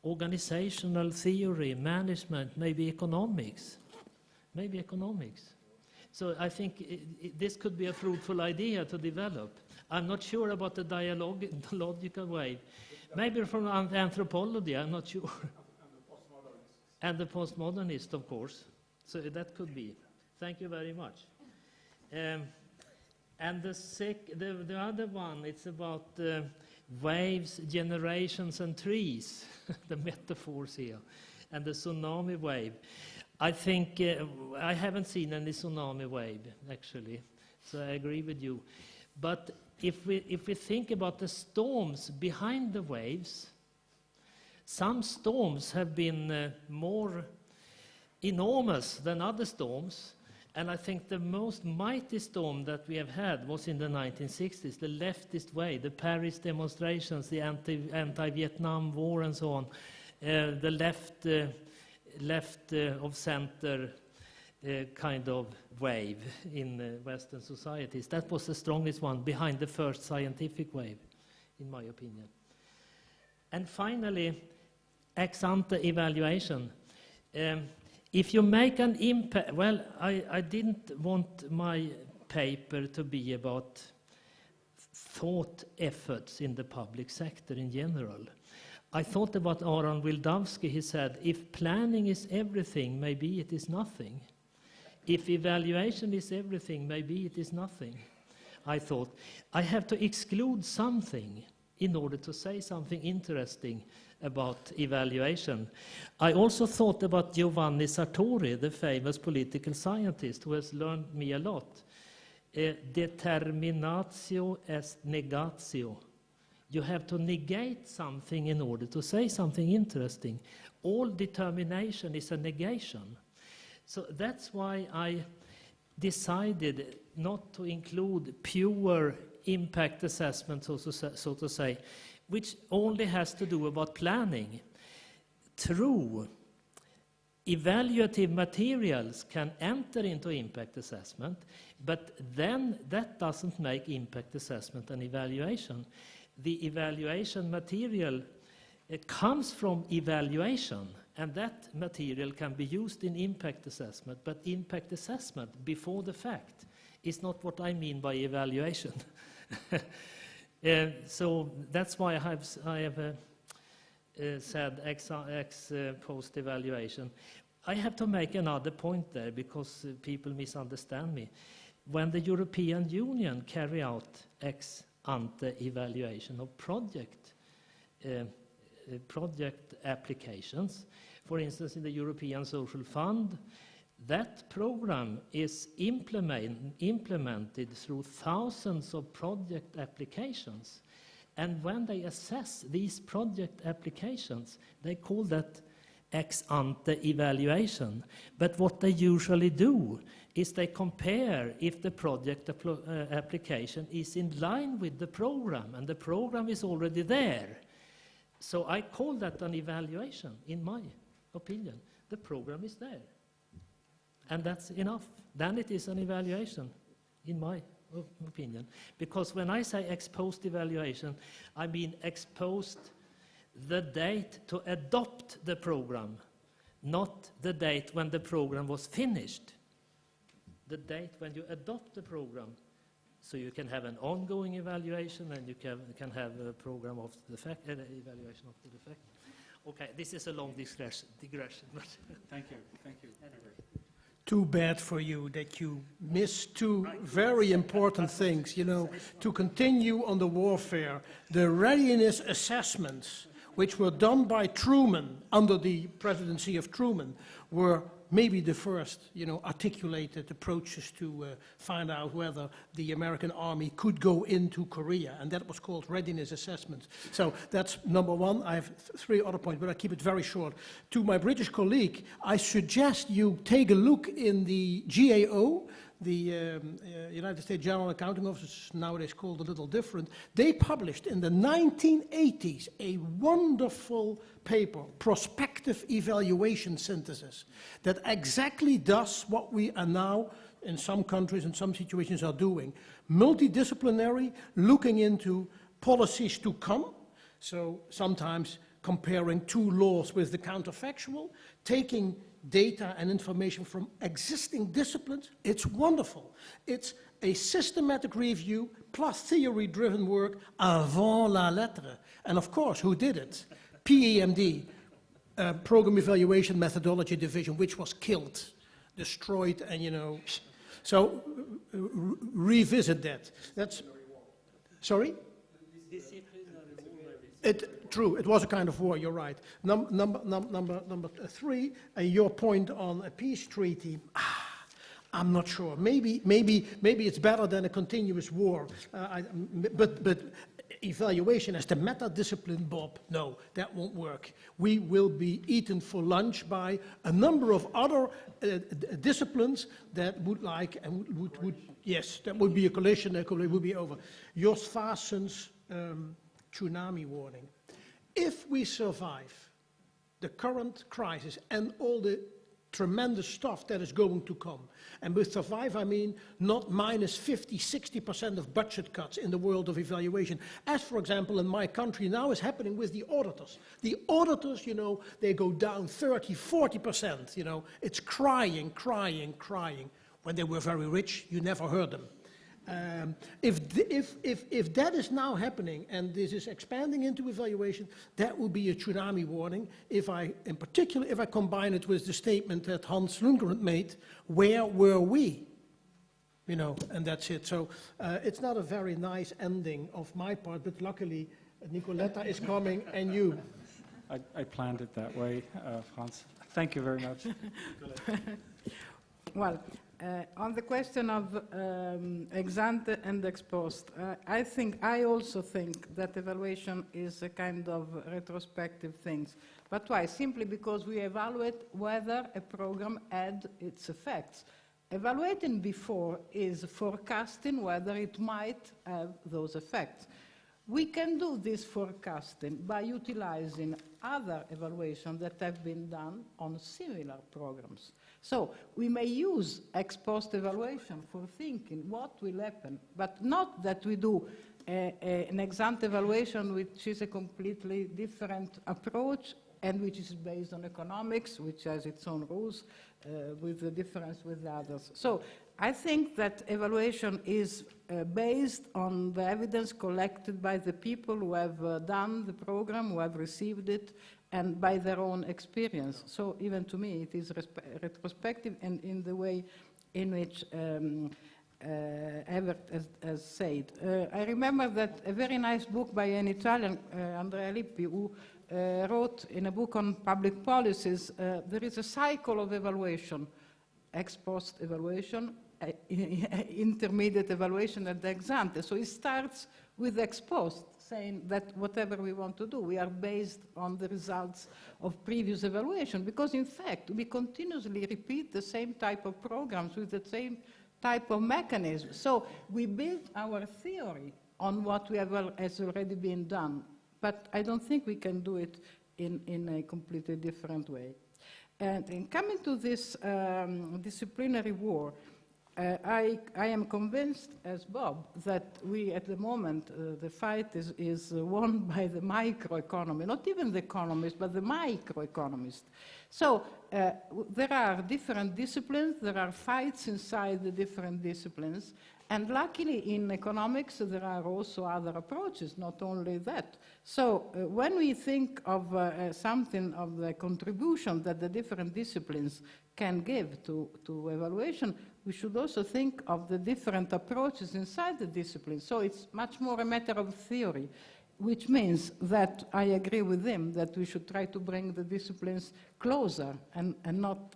organizational theory, management, maybe economics. Maybe economics. So I think this could be a fruitful idea to develop. I'm not sure about the dialogical way. Maybe from anthropology, I'm not sure. And the postmodernist, of course. So that could be. Thank you very much. And the other one, it's about waves, generations, and trees, the metaphors here, and the tsunami wave. I think I haven't seen any tsunami wave, actually, so I agree with you. But if we think about the storms behind the waves, some storms have been more enormous than other storms, and I think the most mighty storm that we have had was in the 1960s, the leftist wave, the Paris demonstrations, the anti-Vietnam War and so on, the left of center kind of wave in Western societies. That was the strongest one behind the first scientific wave, in my opinion. And finally, ex-ante evaluation. If you make an impact, well, I didn't want my paper to be about thought efforts in the public sector in general. I thought about Aaron Wildavsky. He said, if planning is everything, maybe it is nothing. If evaluation is everything, maybe it is nothing. I thought, I have to exclude something in order to say something interesting about evaluation. I also thought about Giovanni Sartori, the famous political scientist who has learned me a lot. Determinatio est negatio. You have to negate something in order to say something interesting. All determination is a negation. So that's why I decided not to include pure impact assessment, so to say, which only has to do about planning. True, evaluative materials can enter into impact assessment, but then that doesn't make impact assessment an evaluation. The evaluation material, it comes from evaluation, and that material can be used in impact assessment, but impact assessment before the fact is not what I mean by evaluation. So that's why I have said ex post evaluation. I have to make another point there because people misunderstand me. When the European Union carry out ex ante evaluation of project applications, for instance in the European Social Fund, that program is implemented through thousands of project applications. And when they assess these project applications, they call that ex ante evaluation. But what they usually do is they compare if the project application is in line with the program, and the program is already there. So I call that an evaluation, in my opinion. The program is there. And that's enough. Then it is an evaluation, in my opinion. Because when I say ex-post evaluation, I mean ex-post the date to adopt the program, not the date when the program was finished. The date when you adopt the program, so you can have an ongoing evaluation and you can have a program of the fact, evaluation of the effect. Okay, this is a long digression. But Thank you. Too bad for you that you missed two very important things, you know, to continue on the warfare. The readiness assessments, which were done by Truman under the presidency of Truman, were maybe the first, you know, articulated approaches to find out whether the American army could go into Korea, and that was called readiness assessments. So that's number one. I have three other points, but I keep it very short. To my British colleague, I suggest you take a look in the GAO, the United States General Accounting Office, nowadays called a little different. They published in the 1980s a wonderful paper, Prospective Evaluation Synthesis, that exactly does what we are now, in some countries, in some situations, are doing. Multidisciplinary, looking into policies to come, so sometimes comparing two laws with the counterfactual, taking data and information from existing disciplines. It's wonderful. It's a systematic review plus theory-driven work avant la lettre. And of course, who did it? PEMD, Program Evaluation Methodology Division, which was killed, destroyed, and you know. So revisit that. That's, sorry? True, it was a kind of war, you're right. Number three, your point on a peace treaty, I'm not sure. Maybe it's better than a continuous war. But evaluation as the meta-discipline, Bob, no, that won't work. We will be eaten for lunch by a number of other disciplines that would like, and would yes, that would be a collision, it would be over. Jos Vaassen's tsunami warning. If we survive the current crisis and all the tremendous stuff that is going to come, and with survive I mean not minus 50, 60% of budget cuts in the world of evaluation, as for example in my country now is happening with the auditors. The auditors, you know, they go down 30, 40%, you know, it's crying. When they were very rich, you never heard them. If that is now happening and this is expanding into evaluation, that will be a tsunami warning. In particular, if I combine it with the statement that Hans Lundgren made, where were we? You know, and that's it. So it's not a very nice ending of my part, but luckily Nicoletta is coming and you. I planned it that way, Hans. Thank you very much. Well, on the question of ex ante and ex post, I also think that evaluation is a kind of retrospective thing. But why? Simply because we evaluate whether a program had its effects. Evaluating before is forecasting whether it might have those effects. We can do this forecasting by utilizing other evaluations that have been done on similar programs. So we may use ex post evaluation for thinking what will happen, but not that we do an ex ante evaluation which is a completely different approach and which is based on economics, which has its own rules, with the difference with the others. So I think that evaluation is based on the evidence collected by the people who have done the program, who have received it, and by their own experience. So even to me, it is retrospective and in the way in which Evert has said. I remember that a very nice book by an Italian, Andrea Lippi, who wrote in a book on public policies, there is a cycle of evaluation, ex post evaluation, intermediate evaluation, and ex ante. So it starts with ex post. saying that whatever we want to do, we are based on the results of previous evaluation, because in fact, we continuously repeat the same type of programs with the same type of mechanism. So we build our theory on what has already been done, but I don't think we can do it in a completely different way. And in coming to this disciplinary war, I am convinced, as Bob, that we, at the moment, the fight is won by the microeconomy, not even the economists, but the microeconomists. So there are different disciplines, there are fights inside the different disciplines, and luckily in economics there are also other approaches, not only that. So when we think of something of the contribution that the different disciplines can give to evaluation, we should also think of the different approaches inside the discipline. So it's much more a matter of theory, which means that I agree with him that we should try to bring the disciplines closer and not.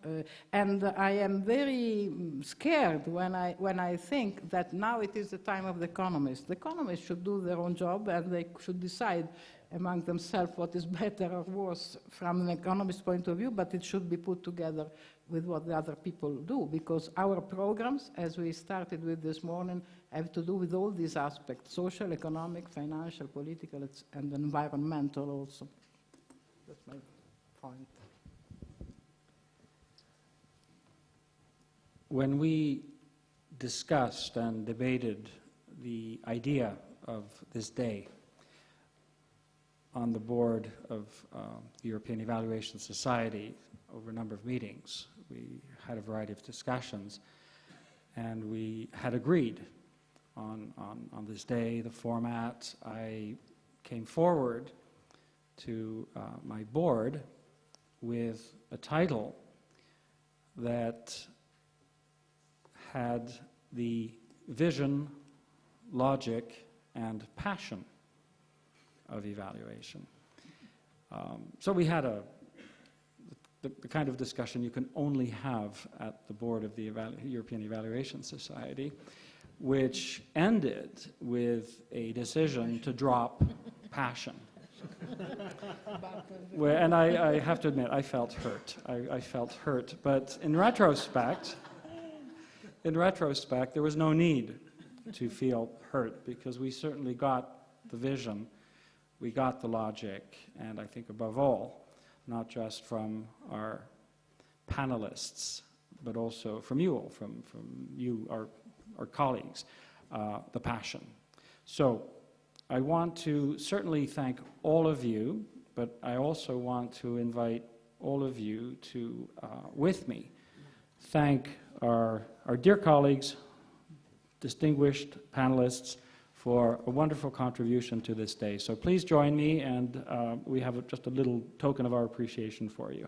And I am very scared when I think that now it is the time of the economists. The economists should do their own job and they should decide among themselves what is better or worse from an economist point of view, but it should be put together with what the other people do, because our programs, as we started with this morning, have to do with all these aspects: social, economic, financial, political, and environmental also. That's my point. When we discussed and debated the idea of this day on the board of the European Evaluation Society over a number of meetings, we had a variety of discussions, and we had agreed on this day, the format. I came forward to my board with a title that had the vision, logic, and passion of evaluation. So we had the kind of discussion you can only have at the board of the European Evaluation Society, which ended with a decision to drop passion. And I have to admit, I felt hurt. I felt hurt, but in retrospect, there was no need to feel hurt, because we certainly got the vision, we got the logic, and I think above all, not just from our panelists, but also from you all, from you, our colleagues, the passion. So I want to certainly thank all of you, but I also want to invite all of you to, with me, thank our dear colleagues, distinguished panelists, for a wonderful contribution to this day. So please join me, and we have just a little token of our appreciation for you.